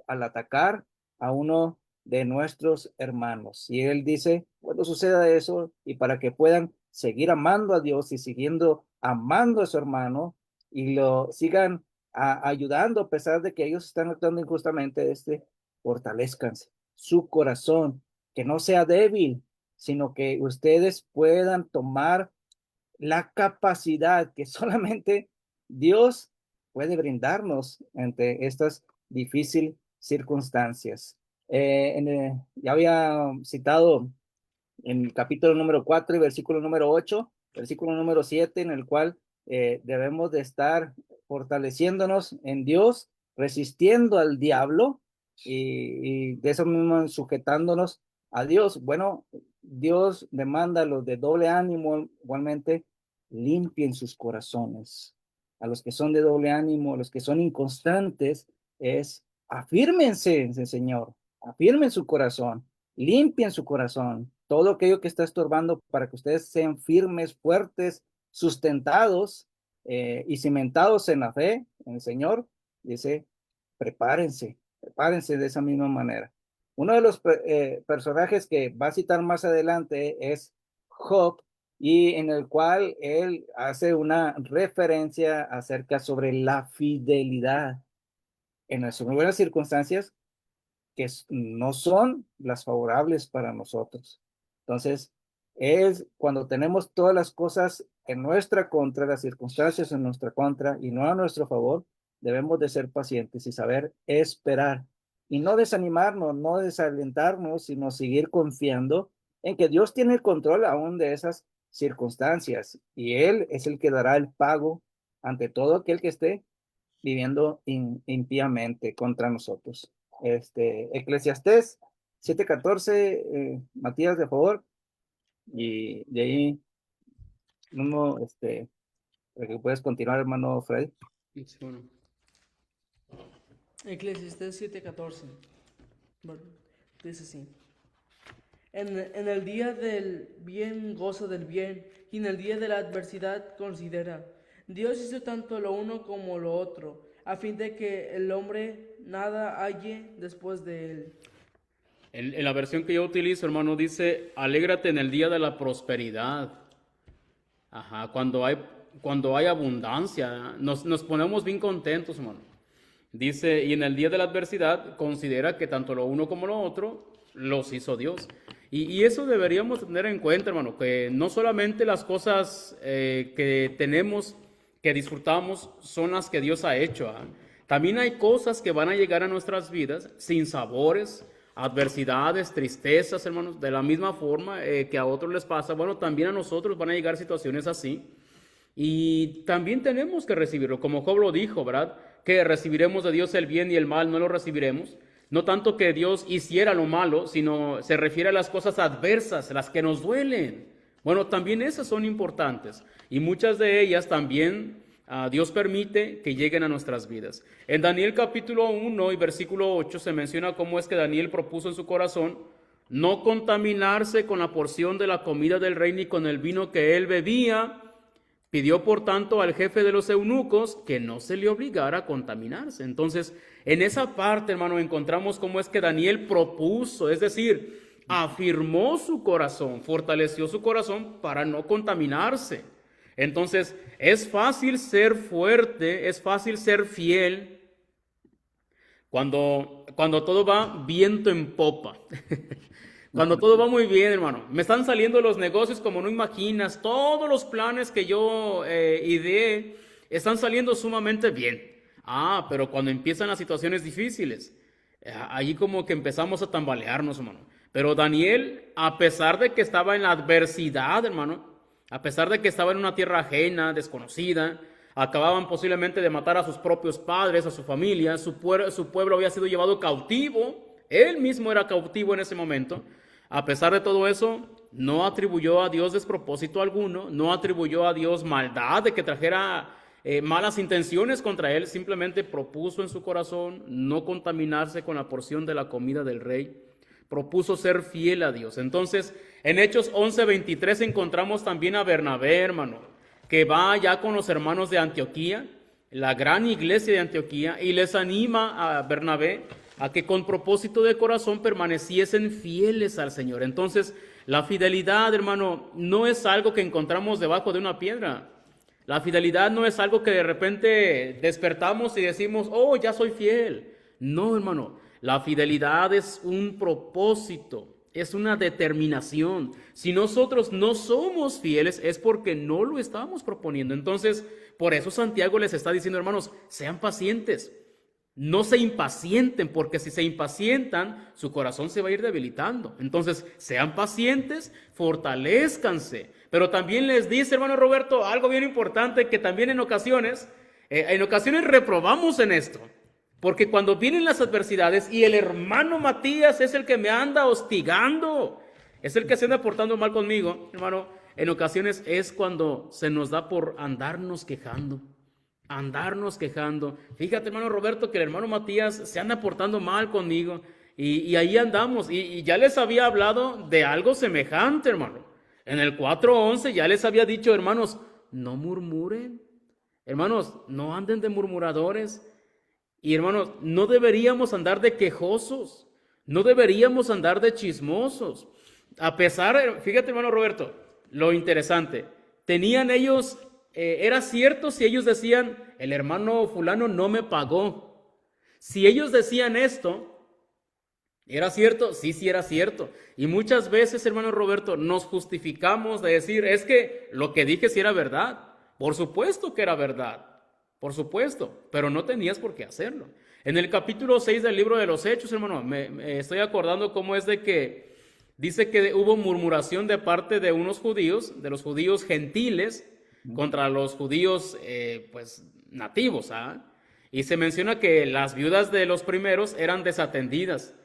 al atacar a uno de nuestros hermanos. Y él dice, cuando suceda eso, y para que puedan seguir amando a Dios y siguiendo amando a su hermano, y lo sigan ayudando a pesar de que ellos están actuando injustamente, fortalezcanse su corazón, que no sea débil, sino que ustedes puedan tomar la capacidad que solamente Dios puede brindarnos ante estas difíciles circunstancias. Ya había citado en el capítulo número 4 y versículo número 8, versículo número 7, en el cual debemos de estar fortaleciéndonos en Dios, resistiendo al diablo y de eso mismo sujetándonos a Dios. Bueno, Dios demanda a los de doble ánimo igualmente, limpien sus corazones. A los que son de doble ánimo, a los que son inconstantes, afírmense en el Señor, afirmen su corazón, limpien su corazón, todo aquello que está estorbando para que ustedes sean firmes, fuertes, sustentados y cimentados en la fe, en el Señor. Dice, prepárense de esa misma manera. Uno de los personajes que va a citar más adelante es Job, y en el cual él hace una referencia acerca sobre la fidelidad en las buenas circunstancias que no son las favorables para nosotros. Entonces, es cuando tenemos todas las cosas en nuestra contra, las circunstancias en nuestra contra y no a nuestro favor, debemos de ser pacientes y saber esperar y no desanimarnos, no desalentarnos, sino seguir confiando en que Dios tiene el control aún de esas circunstancias y Él es el que dará el pago ante todo aquel que esté viviendo impíamente contra nosotros. Eclesiastés 7:14, Matías, de favor, y de ahí, uno, para que puedas continuar, hermano Fred. Sí, bueno. Eclesiastés 7:14. Bueno, dice así. En el día del bien goza del bien, y en el día de la adversidad considera. Dios hizo tanto lo uno como lo otro, a fin de que el hombre nada halle después de él. En la versión que yo utilizo, hermano, dice, alégrate en el día de la prosperidad. Ajá, cuando hay abundancia, nos ponemos bien contentos, hermano. Dice, y en el día de la adversidad, considera que tanto lo uno como lo otro los hizo Dios. Y eso deberíamos tener en cuenta, hermano, que no solamente las cosas que tenemos, que disfrutamos, son las que Dios ha hecho. También hay cosas que van a llegar a nuestras vidas sin sabores, adversidades, tristezas, hermanos, de la misma forma que a otros les pasa. Bueno, también a nosotros van a llegar situaciones así. Y también tenemos que recibirlo, como Job lo dijo, ¿verdad? Que recibiremos de Dios el bien y el mal no lo recibiremos. No tanto que Dios hiciera lo malo, sino se refiere a las cosas adversas, las que nos duelen. Bueno, también esas son importantes y muchas de ellas también Dios permite que lleguen a nuestras vidas. En Daniel capítulo 1 y versículo 8 se menciona cómo es que Daniel propuso en su corazón no contaminarse con la porción de la comida del rey ni con el vino que él bebía. Pidió, por tanto, al jefe de los eunucos que no se le obligara a contaminarse. Entonces, en esa parte, hermano, encontramos cómo es que Daniel propuso, es decir, afirmó su corazón, fortaleció su corazón para no contaminarse. Entonces, es fácil ser fuerte, es fácil ser fiel cuando todo va viento en popa. Cuando todo va muy bien, hermano. Me están saliendo los negocios como no imaginas. Todos los planes que yo ideé están saliendo sumamente bien. Pero cuando empiezan las situaciones difíciles, allí como que empezamos a tambalearnos, hermano. Pero Daniel, a pesar de que estaba en la adversidad, hermano, a pesar de que estaba en una tierra ajena, desconocida, acababan posiblemente de matar a sus propios padres, a su familia, su pueblo había sido llevado cautivo, él mismo era cautivo en ese momento. a pesar de todo eso, no atribuyó a Dios despropósito alguno, no atribuyó a Dios maldad de que trajera malas intenciones contra él, simplemente propuso en su corazón no contaminarse con la porción de la comida del rey, propuso ser fiel a Dios. Entonces, en Hechos 11:23 encontramos también a Bernabé, hermano, que va ya con los hermanos de Antioquía, la gran iglesia de Antioquía, y les anima a Bernabé a que con propósito de corazón permaneciesen fieles al Señor. Entonces, la fidelidad, hermano, no es algo que encontramos debajo de una piedra. La fidelidad no es algo que de repente despertamos y decimos, oh, ya soy fiel. No, hermano, la fidelidad es un propósito, es una determinación. Si nosotros no somos fieles es porque no lo estamos proponiendo. Entonces, por eso Santiago les está diciendo, hermanos, sean pacientes. No se impacienten, porque si se impacientan, su corazón se va a ir debilitando. Entonces, sean pacientes, fortalezcanse. Pero también les dice, hermano Roberto, algo bien importante que también en ocasiones reprobamos en esto. Porque cuando vienen las adversidades y el hermano Matías es el que me anda hostigando, es el que se anda portando mal conmigo, hermano, en ocasiones es cuando se nos da por andarnos quejando. Fíjate, hermano Roberto, que el hermano Matías se anda portando mal conmigo y ahí andamos. Y ya les había hablado de algo semejante, hermano. En el 4:11 ya les había dicho, hermanos, no murmuren. Hermanos, no anden de murmuradores. Y hermanos, no deberíamos andar de quejosos. No deberíamos andar de chismosos. A pesar, fíjate, hermano Roberto, lo interesante. Tenían ellos... era cierto si ellos decían, el hermano fulano no me pagó. Si ellos decían esto, ¿era cierto? Sí, sí era cierto. Y muchas veces, hermano Roberto, nos justificamos de decir, es que lo que dije sí era verdad. Por supuesto que era verdad. Por supuesto, pero no tenías por qué hacerlo. En el capítulo 6 del libro de los Hechos, hermano, me estoy acordando cómo es de que dice que hubo murmuración de parte de unos judíos, de los judíos gentiles, contra los judíos pues nativos, ¿ah? Y se menciona que las viudas de los primeros eran desatendidas.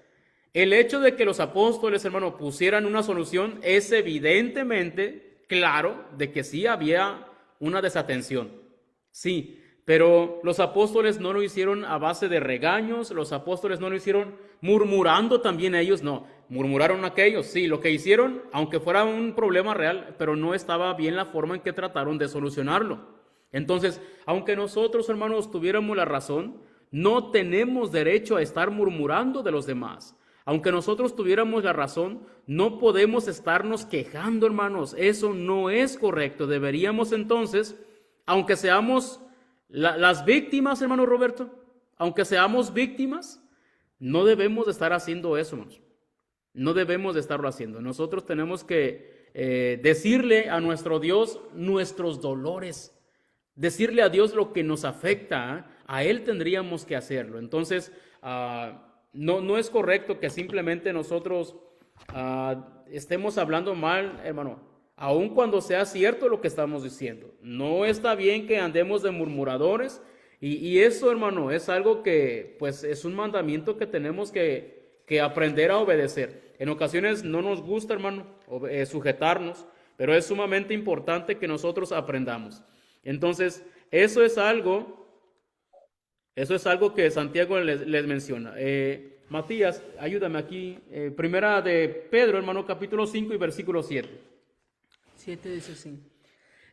El hecho de que los apóstoles, hermano, pusieran una solución es evidentemente claro de que sí había una desatención, sí, pero los apóstoles no lo hicieron a base de regaños, los apóstoles no lo hicieron murmurando también ellos, no, murmuraron aquellos, sí, lo que hicieron, aunque fuera un problema real, pero no estaba bien la forma en que trataron de solucionarlo. Entonces, aunque nosotros, hermanos, tuviéramos la razón, no tenemos derecho a estar murmurando de los demás. Aunque nosotros tuviéramos la razón, no podemos estarnos quejando, hermanos, eso no es correcto. Deberíamos entonces, aunque seamos las víctimas, hermano Roberto, aunque seamos víctimas, no debemos de estar haciendo eso, hermanos. No debemos de estarlo haciendo. Nosotros tenemos que decirle a nuestro Dios nuestros dolores, decirle a Dios lo que nos afecta, ¿eh? A Él tendríamos que hacerlo. Entonces, no es correcto que simplemente nosotros estemos hablando mal, hermano, aun cuando sea cierto lo que estamos diciendo. No está bien que andemos de murmuradores y eso, hermano, es algo que pues es un mandamiento que tenemos que aprender a obedecer. En ocasiones no nos gusta, hermano, sujetarnos, pero es sumamente importante que nosotros aprendamos. Entonces, eso es algo que Santiago les menciona. Matías, ayúdame aquí. Primera de Pedro, hermano, capítulo 5 y versículo 7. 7 dice así: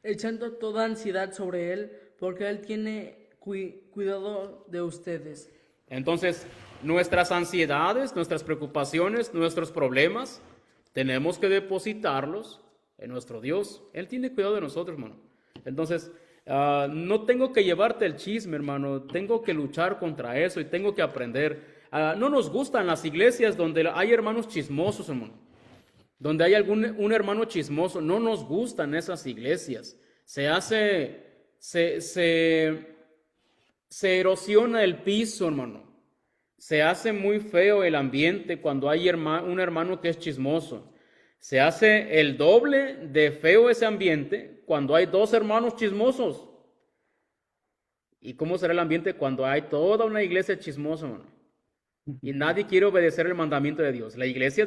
echando toda ansiedad sobre Él, porque Él tiene cuidado de ustedes. Entonces, nuestras ansiedades, nuestras preocupaciones, nuestros problemas, tenemos que depositarlos en nuestro Dios. Él tiene cuidado de nosotros, hermano. Entonces, no tengo que llevarte el chisme, hermano. Tengo que luchar contra eso y tengo que aprender. No nos gustan las iglesias donde hay hermanos chismosos, hermano. Donde hay un hermano chismoso. No nos gustan esas iglesias. Se erosiona el piso, hermano. Se hace muy feo el ambiente cuando hay un hermano que es chismoso. Se hace el doble de feo ese ambiente cuando hay dos hermanos chismosos. ¿Y cómo será el ambiente cuando hay toda una iglesia chismosa, hermano? Y nadie quiere obedecer el mandamiento de Dios. La iglesia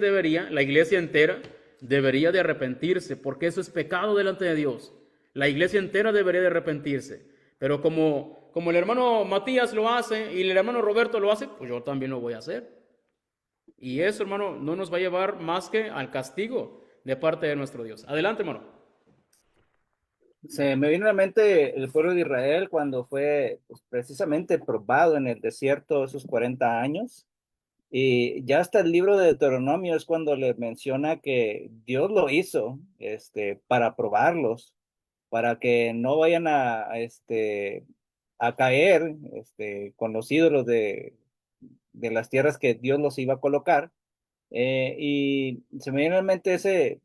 entera debería de arrepentirse, porque eso es pecado delante de Dios. La iglesia entera debería de arrepentirse. Pero como el hermano Matías lo hace y el hermano Roberto lo hace, pues yo también lo voy a hacer. Y eso, hermano, no nos va a llevar más que al castigo de parte de nuestro Dios. Adelante, hermano. Se me vino a la mente el pueblo de Israel cuando fue pues, precisamente probado en el desierto esos 40 años. Y ya hasta el libro de Deuteronomio es cuando le menciona que Dios lo hizo para probarlos, para que no vayan a caer con los ídolos de las tierras que Dios los iba a colocar. Y se me viene a la mente ese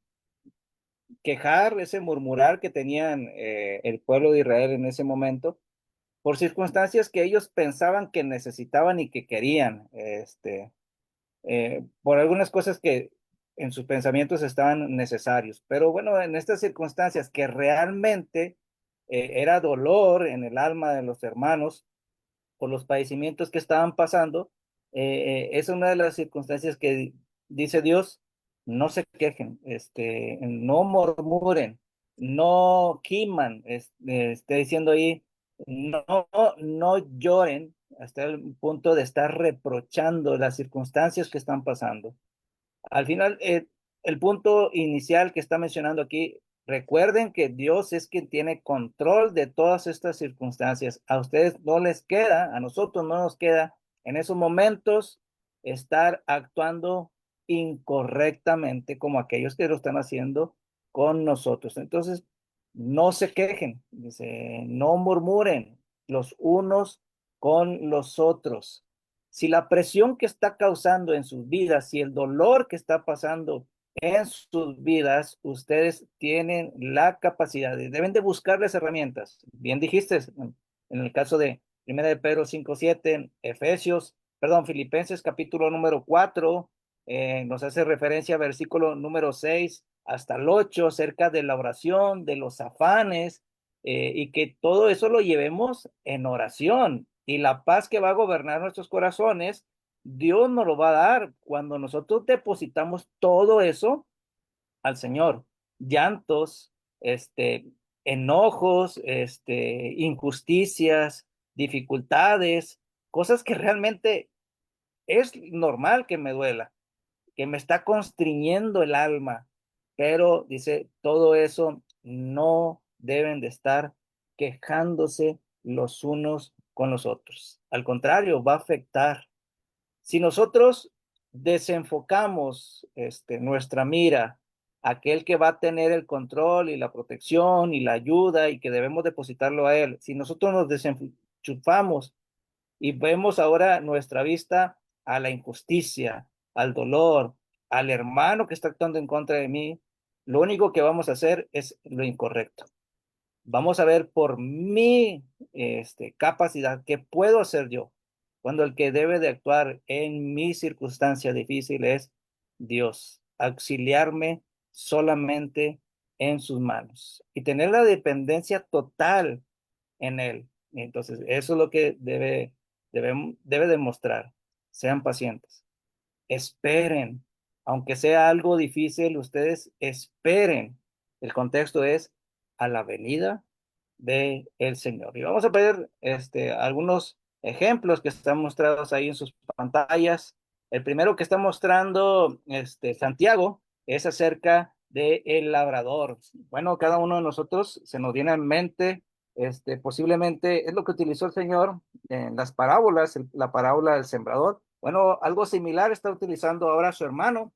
quejar, ese murmurar que tenían el pueblo de Israel en ese momento por circunstancias que ellos pensaban que necesitaban y que querían, por algunas cosas que en sus pensamientos estaban necesarios. Pero bueno, en estas circunstancias que realmente era dolor en el alma de los hermanos por los padecimientos que estaban pasando, es una de las circunstancias que dice Dios, no se quejen, no murmuren, no giman, está diciendo ahí, no, no lloren hasta el punto de estar reprochando las circunstancias que están pasando. Al final, el punto inicial que está mencionando aquí, recuerden que Dios es quien tiene control de todas estas circunstancias. A ustedes no les queda, a nosotros no nos queda en esos momentos estar actuando incorrectamente como aquellos que lo están haciendo con nosotros. Entonces, no se quejen, dice, no murmuren los unos con los otros. Si la presión que está causando en sus vidas, si el dolor que está pasando en sus vidas, ustedes tienen la capacidad, deben de buscar las herramientas. Bien dijiste, en el caso de 1 de Pedro 5:7, Filipenses capítulo número 4, nos hace referencia a versículo número 6 hasta el 8, acerca de la oración, de los afanes, y que todo eso lo llevemos en oración. Y la paz que va a gobernar nuestros corazones, Dios nos lo va a dar cuando nosotros depositamos todo eso al Señor. Llantos, enojos, injusticias, dificultades, cosas que realmente es normal que me duela, que me está constriñendo el alma, pero dice, todo eso no deben de estar quejándose los unos con los otros. Al contrario, va a afectar. Si nosotros desenfocamos nuestra mira, aquel que va a tener el control y la protección y la ayuda y que debemos depositarlo a él, si nosotros nos desenchufamos y vemos ahora nuestra vista a la injusticia, al dolor, al hermano que está actuando en contra de mí, lo único que vamos a hacer es lo incorrecto. Vamos a ver por mi capacidad, qué puedo hacer yo, cuando el que debe de actuar en mi circunstancia difícil es Dios, auxiliarme solamente en sus manos y tener la dependencia total en Él. Entonces, eso es lo que debe demostrar. Sean pacientes. Esperen. Aunque sea algo difícil, ustedes esperen. El contexto es a la venida del Señor. Y vamos a ver algunos ejemplos que están mostrados ahí en sus pantallas. El primero que está mostrando Santiago es acerca del labrador. Bueno, cada uno de nosotros se nos viene en mente, posiblemente es lo que utilizó el Señor en las parábolas, la parábola del sembrador. Bueno, algo similar está utilizando ahora su hermano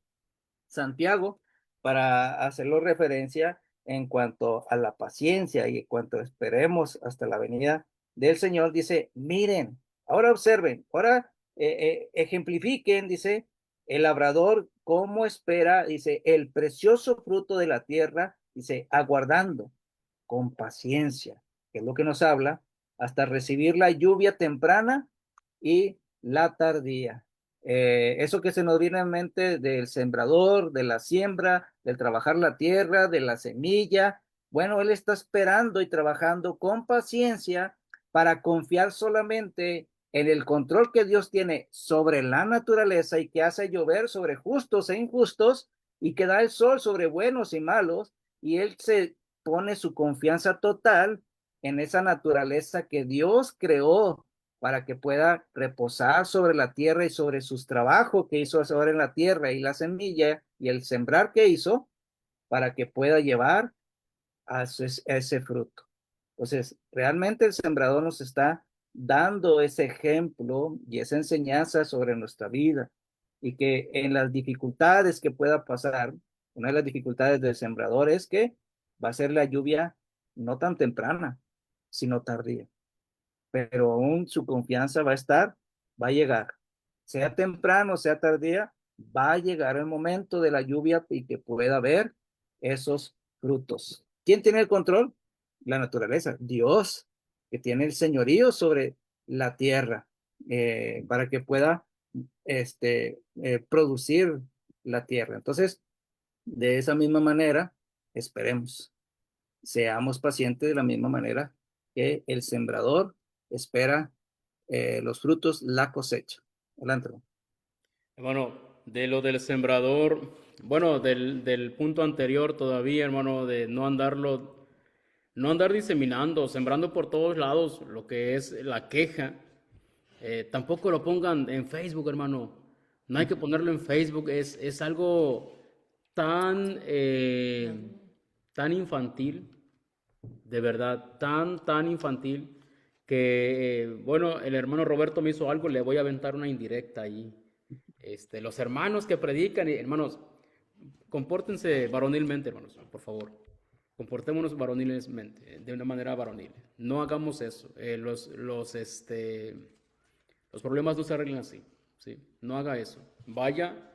Santiago para hacerlo referencia en cuanto a la paciencia y en cuanto esperemos hasta la venida del Señor. Dice, miren, ahora observen, ahora ejemplifiquen, dice, el labrador cómo espera, dice, el precioso fruto de la tierra, dice, aguardando con paciencia, que es lo que nos habla, hasta recibir la lluvia temprana y la tardía. Eso que se nos viene en mente del sembrador, de la siembra, del trabajar la tierra, de la semilla. Bueno, él está esperando y trabajando con paciencia para confiar solamente en el control que Dios tiene sobre la naturaleza y que hace llover sobre justos e injustos y que da el sol sobre buenos y malos, y él se pone su confianza total en esa naturaleza que Dios creó para que pueda reposar sobre la tierra y sobre sus trabajos que hizo sobre la tierra y la semilla y el sembrar que hizo para que pueda llevar a ese fruto. Entonces, realmente el sembrador nos está dando ese ejemplo y esa enseñanza sobre nuestra vida y que en las dificultades que pueda pasar, una de las dificultades del sembrador es que va a ser la lluvia no tan temprana, sino tardía, pero aún su confianza va a estar, va a llegar, sea temprano, sea tardía, va a llegar el momento de la lluvia y que pueda haber esos frutos. ¿Quién tiene el control? La naturaleza, Dios, que tiene el señorío sobre la tierra para que pueda producir la tierra. Entonces, de esa misma manera, esperemos, seamos pacientes de la misma manera que el sembrador espera los frutos, la cosecha. Adelante. Hermano, de lo del sembrador, bueno, del punto anterior todavía, hermano, de no andar diseminando, sembrando por todos lados lo que es la queja. Tampoco lo pongan en Facebook, hermano. No hay que ponerlo en Facebook. Es algo tan, tan infantil, de verdad, tan infantil, que, bueno, el hermano Roberto me hizo algo, le voy a aventar una indirecta ahí. Los hermanos que predican, hermanos, compórtense varonilmente, hermanos, por favor. Comportémonos varonilmente, de una manera varonil. No hagamos eso. Los problemas no se arreglan así, ¿sí? No haga eso. Vaya,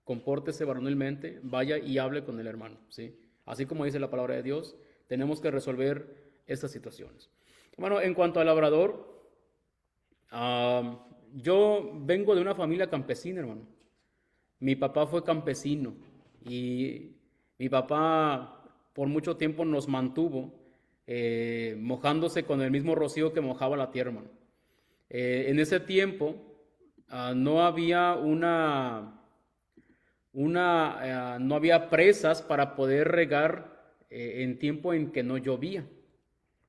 compórtese varonilmente, vaya y hable con el hermano, ¿sí? Así como dice la palabra de Dios, tenemos que resolver estas situaciones. Hermano, en cuanto al labrador, yo vengo de una familia campesina, hermano. Mi papá fue campesino y mi papá por mucho tiempo nos mantuvo mojándose con el mismo rocío que mojaba la tierra, hermano. En ese tiempo no había no había presas para poder regar en tiempo en que no llovía.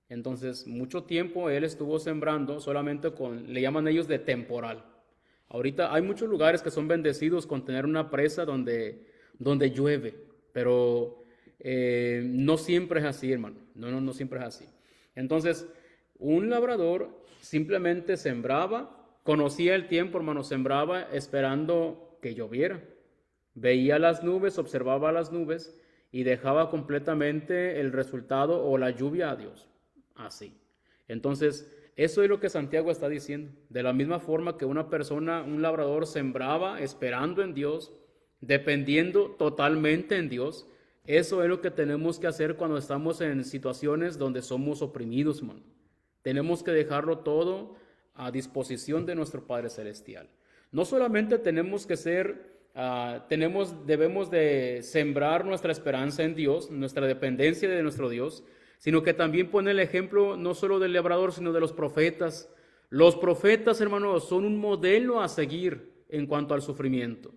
Entonces, mucho tiempo él estuvo sembrando solamente le llaman ellos de temporal. Ahorita hay muchos lugares que son bendecidos con tener una presa donde llueve, pero no siempre es así, hermano. No siempre es así. Entonces, un labrador simplemente sembraba, conocía el tiempo, hermano, sembraba esperando que lloviera. Veía las nubes, observaba las nubes y dejaba completamente el resultado o la lluvia a Dios. Así. Entonces, eso es lo que Santiago está diciendo. De la misma forma que una persona, un labrador, sembraba esperando en Dios, dependiendo totalmente en Dios, eso es lo que tenemos que hacer cuando estamos en situaciones donde somos oprimidos, hermano. Tenemos que dejarlo todo a disposición de nuestro Padre Celestial. No solamente tenemos que debemos de sembrar nuestra esperanza en Dios, nuestra dependencia de nuestro Dios, sino que también pone el ejemplo no solo del labrador, sino de los profetas. Los profetas, hermanos, son un modelo a seguir en cuanto al sufrimiento.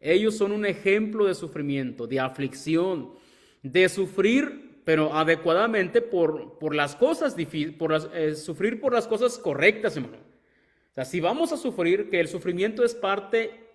Ellos son un ejemplo de sufrimiento, de aflicción, de sufrir, pero adecuadamente por las cosas difíciles, sufrir por las cosas correctas, hermano. O sea, si vamos a sufrir, que el sufrimiento es parte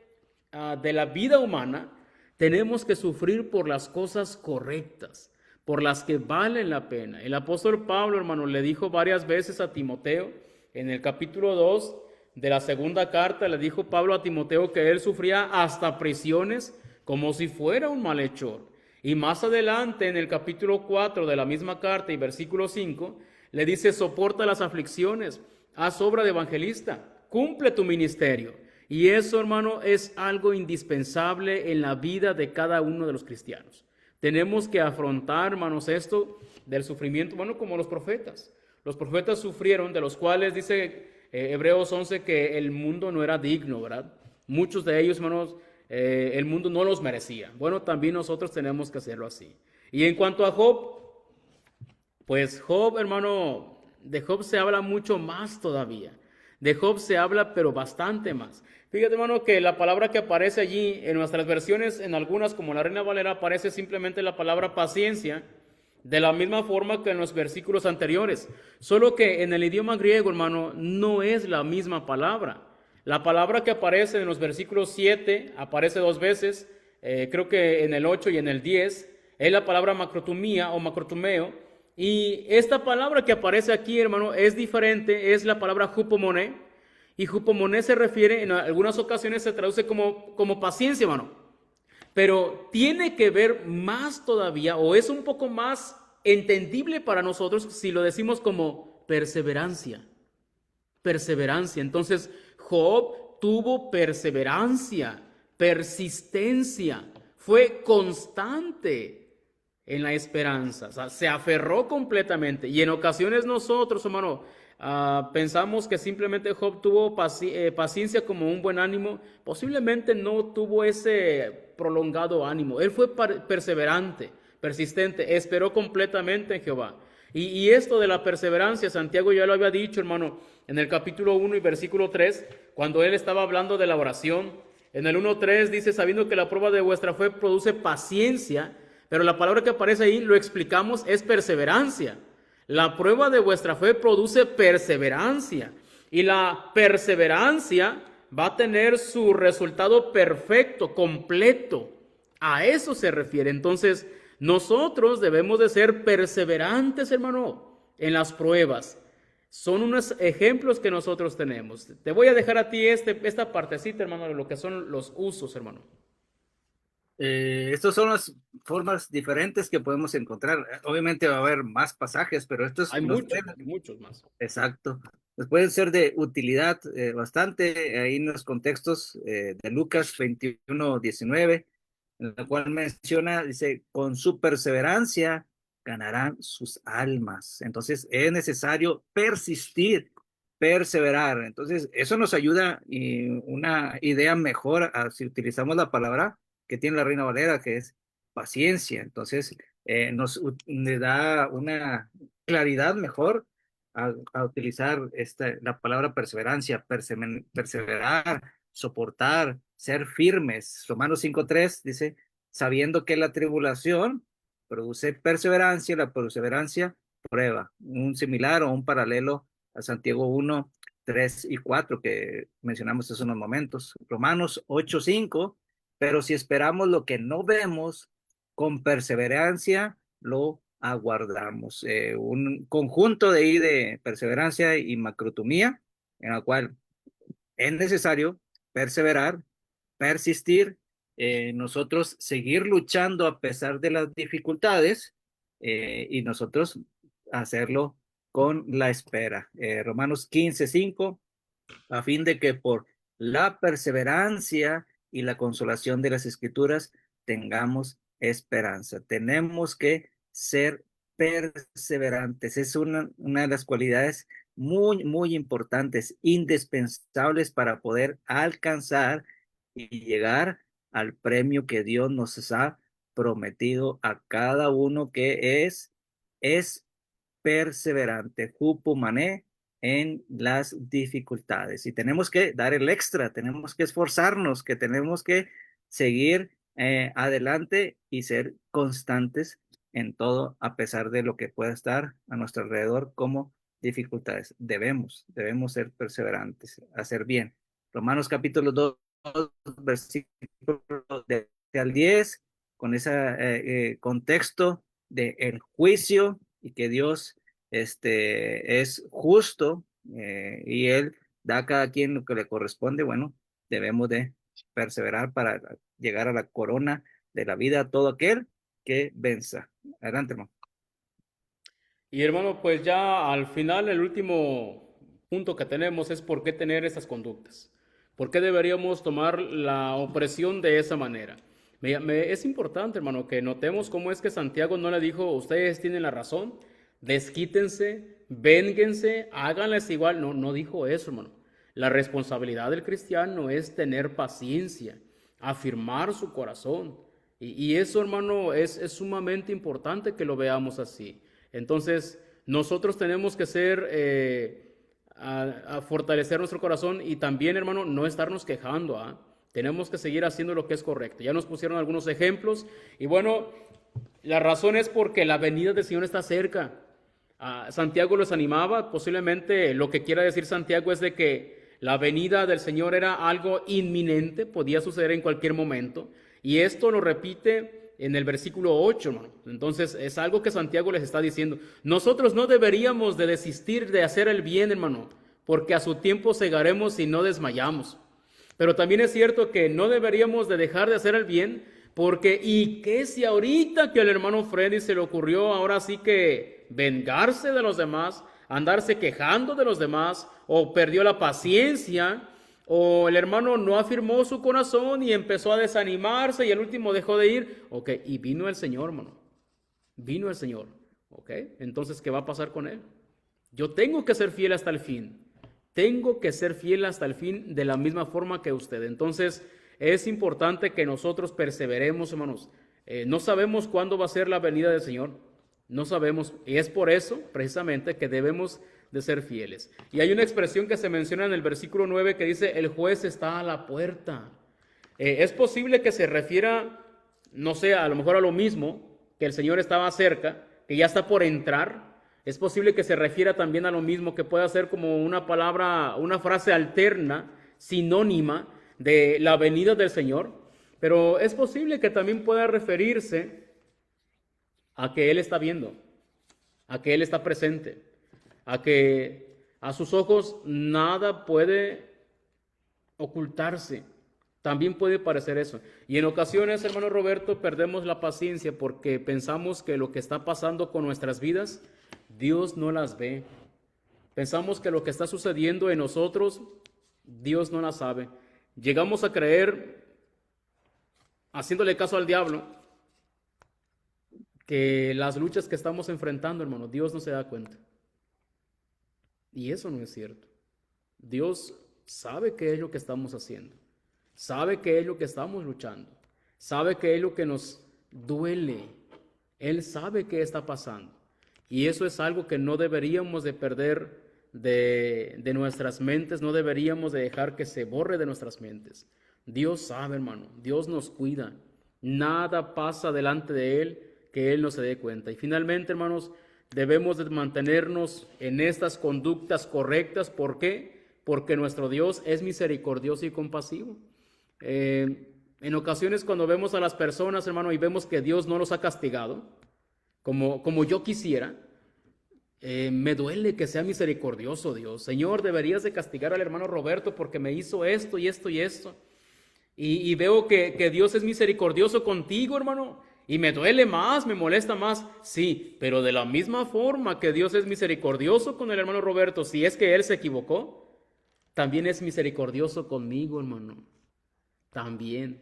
de la vida humana, tenemos que sufrir por las cosas correctas, por las que valen la pena. El apóstol Pablo, hermano, le dijo varias veces a Timoteo, en el capítulo 2 de la segunda carta, le dijo Pablo a Timoteo que él sufría hasta prisiones como si fuera un malhechor. Y más adelante, en el capítulo 4 de la misma carta y versículo 5, le dice, soporta las aflicciones, haz obra de evangelista, cumple tu ministerio. Y eso, hermano, es algo indispensable en la vida de cada uno de los cristianos. Tenemos que afrontar, hermanos, esto del sufrimiento, bueno, como los profetas. Los profetas sufrieron, de los cuales dice Hebreos 11 que el mundo no era digno, ¿verdad? Muchos de ellos, hermanos, el mundo no los merecía. Bueno, también nosotros tenemos que hacerlo así. Y en cuanto a Job, pues Job, hermano, de Job se habla mucho más todavía. De Job se habla, pero bastante más. Fíjate, hermano, que la palabra que aparece allí en nuestras versiones, en algunas como la Reina Valera, aparece simplemente la palabra paciencia, de la misma forma que en los versículos anteriores. Solo que en el idioma griego, hermano, no es la misma palabra. La palabra que aparece en los versículos 7 aparece 2 veces, creo que en el 8 y en el 10, es la palabra macrotumía o macrotumeo. Y esta palabra que aparece aquí, hermano, es diferente, es la palabra hupomoné. Y hupomoné se refiere, en algunas ocasiones se traduce como paciencia, hermano. Pero tiene que ver más todavía, o es un poco más entendible para nosotros si lo decimos como perseverancia. Perseverancia. Entonces, Job tuvo perseverancia, persistencia, fue constante en la esperanza, o sea, se aferró completamente. Y en ocasiones nosotros, hermano, pensamos que simplemente Job tuvo paciencia como un buen ánimo. Posiblemente no tuvo ese prolongado ánimo. Él fue perseverante, persistente, esperó completamente en Jehová. Y esto de la perseverancia, Santiago ya lo había dicho, hermano, en el capítulo 1 y versículo 3, cuando él estaba hablando de la oración. En el 1:3 dice, sabiendo que la prueba de vuestra fe produce paciencia, pero la palabra que aparece ahí, lo explicamos, es perseverancia. La prueba de vuestra fe produce perseverancia, y la perseverancia va a tener su resultado perfecto, completo. A eso se refiere. Entonces, nosotros debemos de ser perseverantes, hermano, en las pruebas. Son unos ejemplos que nosotros tenemos. Te voy a dejar a ti esta partecita, hermano, de lo que son los usos, hermano. Estas son las formas diferentes que podemos encontrar. Obviamente va a haber más pasajes, pero estos Hay muchos más. exacto. Pues pueden ser de utilidad bastante ahí en los contextos de Lucas 21:19, en la cual menciona, dice, con su perseverancia ganarán sus almas. Entonces es necesario persistir, perseverar. Entonces eso nos ayuda y una idea mejor si utilizamos la palabra que tiene la Reina Valera, que es paciencia. Entonces nos le da una claridad mejor a utilizar la palabra perseverancia, perseverar, soportar, ser firmes. Romanos 5:3 dice, sabiendo que la tribulación produce perseverancia, la perseverancia prueba. Un similar o un paralelo a Santiago 1:3 y 4 que mencionamos hace unos momentos. Romanos 8:5, pero si esperamos lo que no vemos, con perseverancia lo aguardamos. Un conjunto de perseverancia y macrotumía, en la cual es necesario perseverar, persistir, nosotros seguir luchando a pesar de las dificultades y nosotros hacerlo con la espera. Romanos 15:5, a fin de que por la perseverancia y la consolación de las Escrituras tengamos esperanza. Tenemos que ser perseverantes. Es una de las cualidades muy, muy importantes, indispensables para poder alcanzar y llegar al premio que Dios nos ha prometido a cada uno que es perseverante, hupomané, en las dificultades. Y tenemos que dar el extra, tenemos que esforzarnos, que tenemos que seguir adelante y ser constantes en todo, a pesar de lo que pueda estar a nuestro alrededor como dificultades. Debemos ser perseverantes, hacer bien. Romanos capítulo 2, versículo al 10, con ese contexto del juicio y que Dios es justo y Él da a cada quien lo que le corresponde. Bueno, debemos de perseverar para llegar a la corona de la vida a todo aquel que venza. Adelante, hermano. Y hermano, pues ya al final el último punto que tenemos es por qué tener esas conductas. ¿Por qué deberíamos tomar la opresión de esa manera? Es importante, hermano, que notemos cómo es que Santiago no le dijo, ustedes tienen la razón, desquítense, vénguense, háganles igual. No, no dijo eso, hermano. La responsabilidad del cristiano es tener paciencia, afirmar su corazón. Y eso, hermano, es sumamente importante que lo veamos así. Entonces, nosotros tenemos que ser a fortalecer nuestro corazón y también, hermano, no estarnos quejando, ¿ah? Tenemos que seguir haciendo lo que es correcto. Ya nos pusieron algunos ejemplos y bueno, la razón es porque la venida del Señor está cerca. Santiago los animaba, posiblemente lo que quiera decir Santiago es de que la venida del Señor era algo inminente, podía suceder en cualquier momento. Y esto lo repite en el versículo 8, hermano. Entonces es algo que Santiago les está diciendo. Nosotros no deberíamos de desistir de hacer el bien, hermano, porque a su tiempo segaremos y no desmayamos. Pero también es cierto que no deberíamos de dejar de hacer el bien, porque ¿y qué si ahorita que al hermano Freddy se le ocurrió ahora sí que vengarse de los demás, andarse quejando de los demás, o perdió la paciencia, o el hermano no afirmó su corazón y empezó a desanimarse y el último dejó de ir? Ok, y vino el Señor, hermano. Vino el Señor. Ok, entonces, ¿qué va a pasar con él? Yo tengo que ser fiel hasta el fin. Tengo que ser fiel hasta el fin de la misma forma que usted. Entonces, es importante que nosotros perseveremos, hermanos. No sabemos cuándo va a ser la venida del Señor. No sabemos. Y es por eso, precisamente, que debemos de ser fieles. Y hay una expresión que se menciona en el versículo 9 que dice, el juez está a la puerta. Es posible que se refiera, no sé, a lo mejor a lo mismo, que el Señor estaba cerca, que ya está por entrar. Es posible que se refiera también a lo mismo, que pueda ser como una palabra, una frase alterna, sinónima de la venida del Señor, pero es posible que también pueda referirse a que Él está viendo, a que Él está presente, a que a sus ojos nada puede ocultarse. También puede parecer eso. Y en ocasiones, hermano Roberto, perdemos la paciencia porque pensamos que lo que está pasando con nuestras vidas, Dios no las ve. Pensamos que lo que está sucediendo en nosotros, Dios no las sabe. Llegamos a creer, haciéndole caso al diablo, que las luchas que estamos enfrentando, hermano, Dios no se da cuenta. Y eso no es cierto. Dios sabe qué es lo que estamos haciendo. Sabe qué es lo que estamos luchando. Sabe qué es lo que nos duele. Él sabe qué está pasando. Y eso es algo que no deberíamos de perder de nuestras mentes, no deberíamos de dejar que se borre de nuestras mentes. Dios sabe, hermano, Dios nos cuida. Nada pasa delante de Él que Él no se dé cuenta. Y finalmente, hermanos, debemos de mantenernos en estas conductas correctas. ¿Por qué? Porque nuestro Dios es misericordioso y compasivo. En ocasiones cuando vemos a las personas, hermano, y vemos que Dios no los ha castigado, como yo quisiera, me duele que sea misericordioso Dios. Señor, deberías de castigar al hermano Roberto porque me hizo esto y esto y esto. Y veo que Dios es misericordioso contigo, hermano, y me duele más, me molesta más. Sí, pero de la misma forma que Dios es misericordioso con el hermano Roberto, si es que él se equivocó, también es misericordioso conmigo, hermano. También.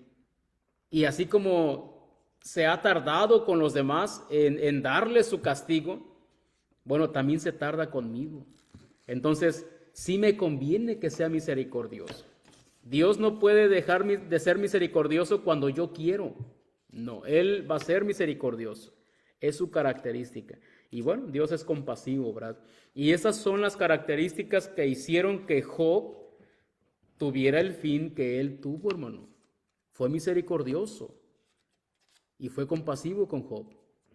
Y así como se ha tardado con los demás en darle su castigo, bueno, también se tarda conmigo. Entonces, sí me conviene que sea misericordioso. Dios no puede dejar de ser misericordioso cuando yo quiero. No, Él va a ser misericordioso. Es su característica. Y bueno, Dios es compasivo, ¿verdad? Y esas son las características que hicieron que Job tuviera el fin que él tuvo, hermano. Fue misericordioso y fue compasivo con Job.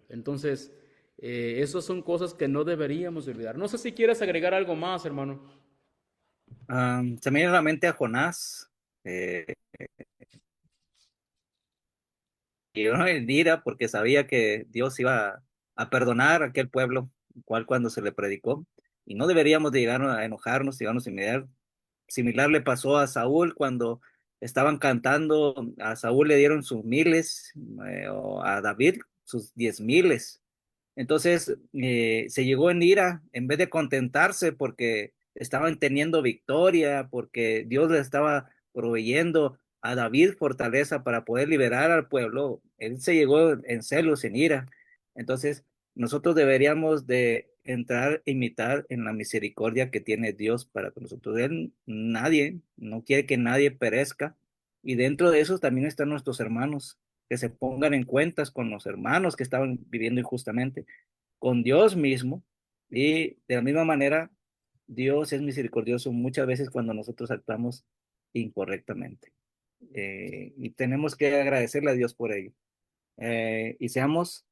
Entonces, esas son cosas que no deberíamos olvidar. No sé si quieres agregar algo más, hermano. Se me viene a la mente a Jonás. Y uno en ira porque sabía que Dios iba a perdonar a aquel pueblo, cual cuando se le predicó. Y no deberíamos de llegar a enojarnos, llegarnos a inmediar. Similar le pasó a Saúl cuando estaban cantando. A Saúl le dieron sus miles, o a David sus 10,000. Entonces se llegó en ira, en vez de contentarse porque estaban teniendo victoria, porque Dios le estaba proveyendo a David fortaleza para poder liberar al pueblo. Él se llegó en celos, en ira. Entonces nosotros deberíamos de entrar e imitar en la misericordia que tiene Dios para con nosotros. Él, nadie, no quiere que nadie perezca. Y dentro de eso también están nuestros hermanos, que se pongan en cuentas con los hermanos que estaban viviendo injustamente, con Dios mismo, y de la misma manera Dios es misericordioso muchas veces cuando nosotros actuamos incorrectamente. Y tenemos que agradecerle a Dios por ello. Y seamos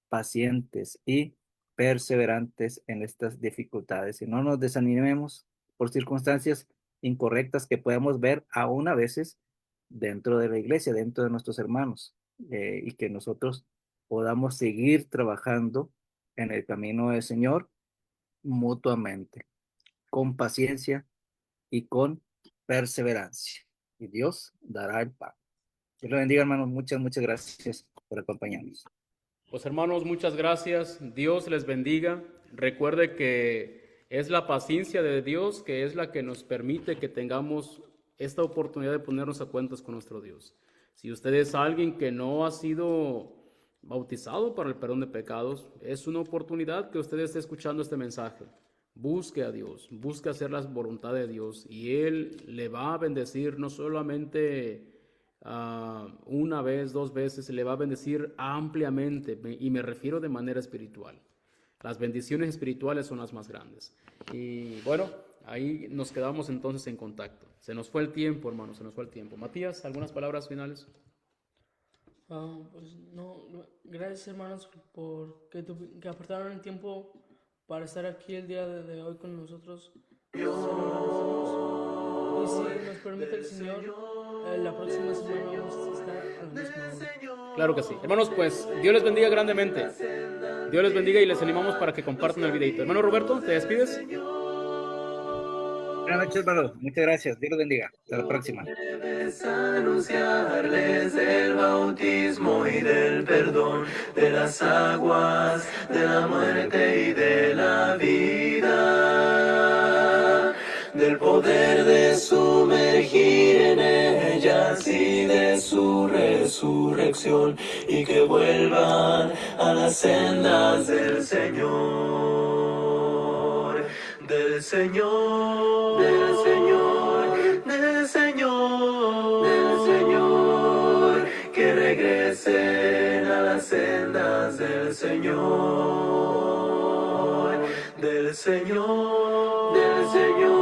pacientes y perseverantes en estas dificultades y no nos desanimemos por circunstancias incorrectas que podemos ver aún a veces dentro de la iglesia, dentro de nuestros hermanos, y que nosotros podamos seguir trabajando en el camino del Señor mutuamente, con paciencia y con perseverancia. Y Dios dará el pago. Dios lo bendiga, hermanos. Muchas gracias por acompañarnos. Pues hermanos, muchas gracias. Dios les bendiga. Recuerde que es la paciencia de Dios que es la que nos permite que tengamos esta oportunidad de ponernos a cuentas con nuestro Dios. Si usted es alguien que no ha sido bautizado para el perdón de pecados, es una oportunidad que usted esté escuchando este mensaje. Busque a Dios, busque hacer la voluntad de Dios y Él le va a bendecir no solamente una vez, dos veces, le va a bendecir ampliamente y me refiero de manera espiritual. Las bendiciones espirituales son las más grandes. Y bueno, ahí nos quedamos entonces en contacto. Se nos fue el tiempo, hermano, se nos fue el tiempo. Matías, ¿algunas palabras finales? Pues no, gracias hermanos por que apartaron el tiempo para estar aquí el día de hoy con nosotros. Se lo agradecemos. Y si nos permite el Señor, la próxima semana vamos a estar a la misma hora. Claro que sí. Hermanos, pues Dios les bendiga grandemente. Dios les bendiga y les animamos para que compartan el videito. Hermano Roberto, ¿te despides? Buenas noches, hermano. Muchas gracias. Dios los bendiga. Hasta la próxima. Debes anunciarles del bautismo y del perdón, de las aguas, de la muerte y de la vida, del poder de sumergir en ellas y de su resurrección, y que vuelvan a las sendas del Señor, del Señor, del Señor, del Señor, del Señor, que regresen a las sendas del Señor, del Señor, del Señor.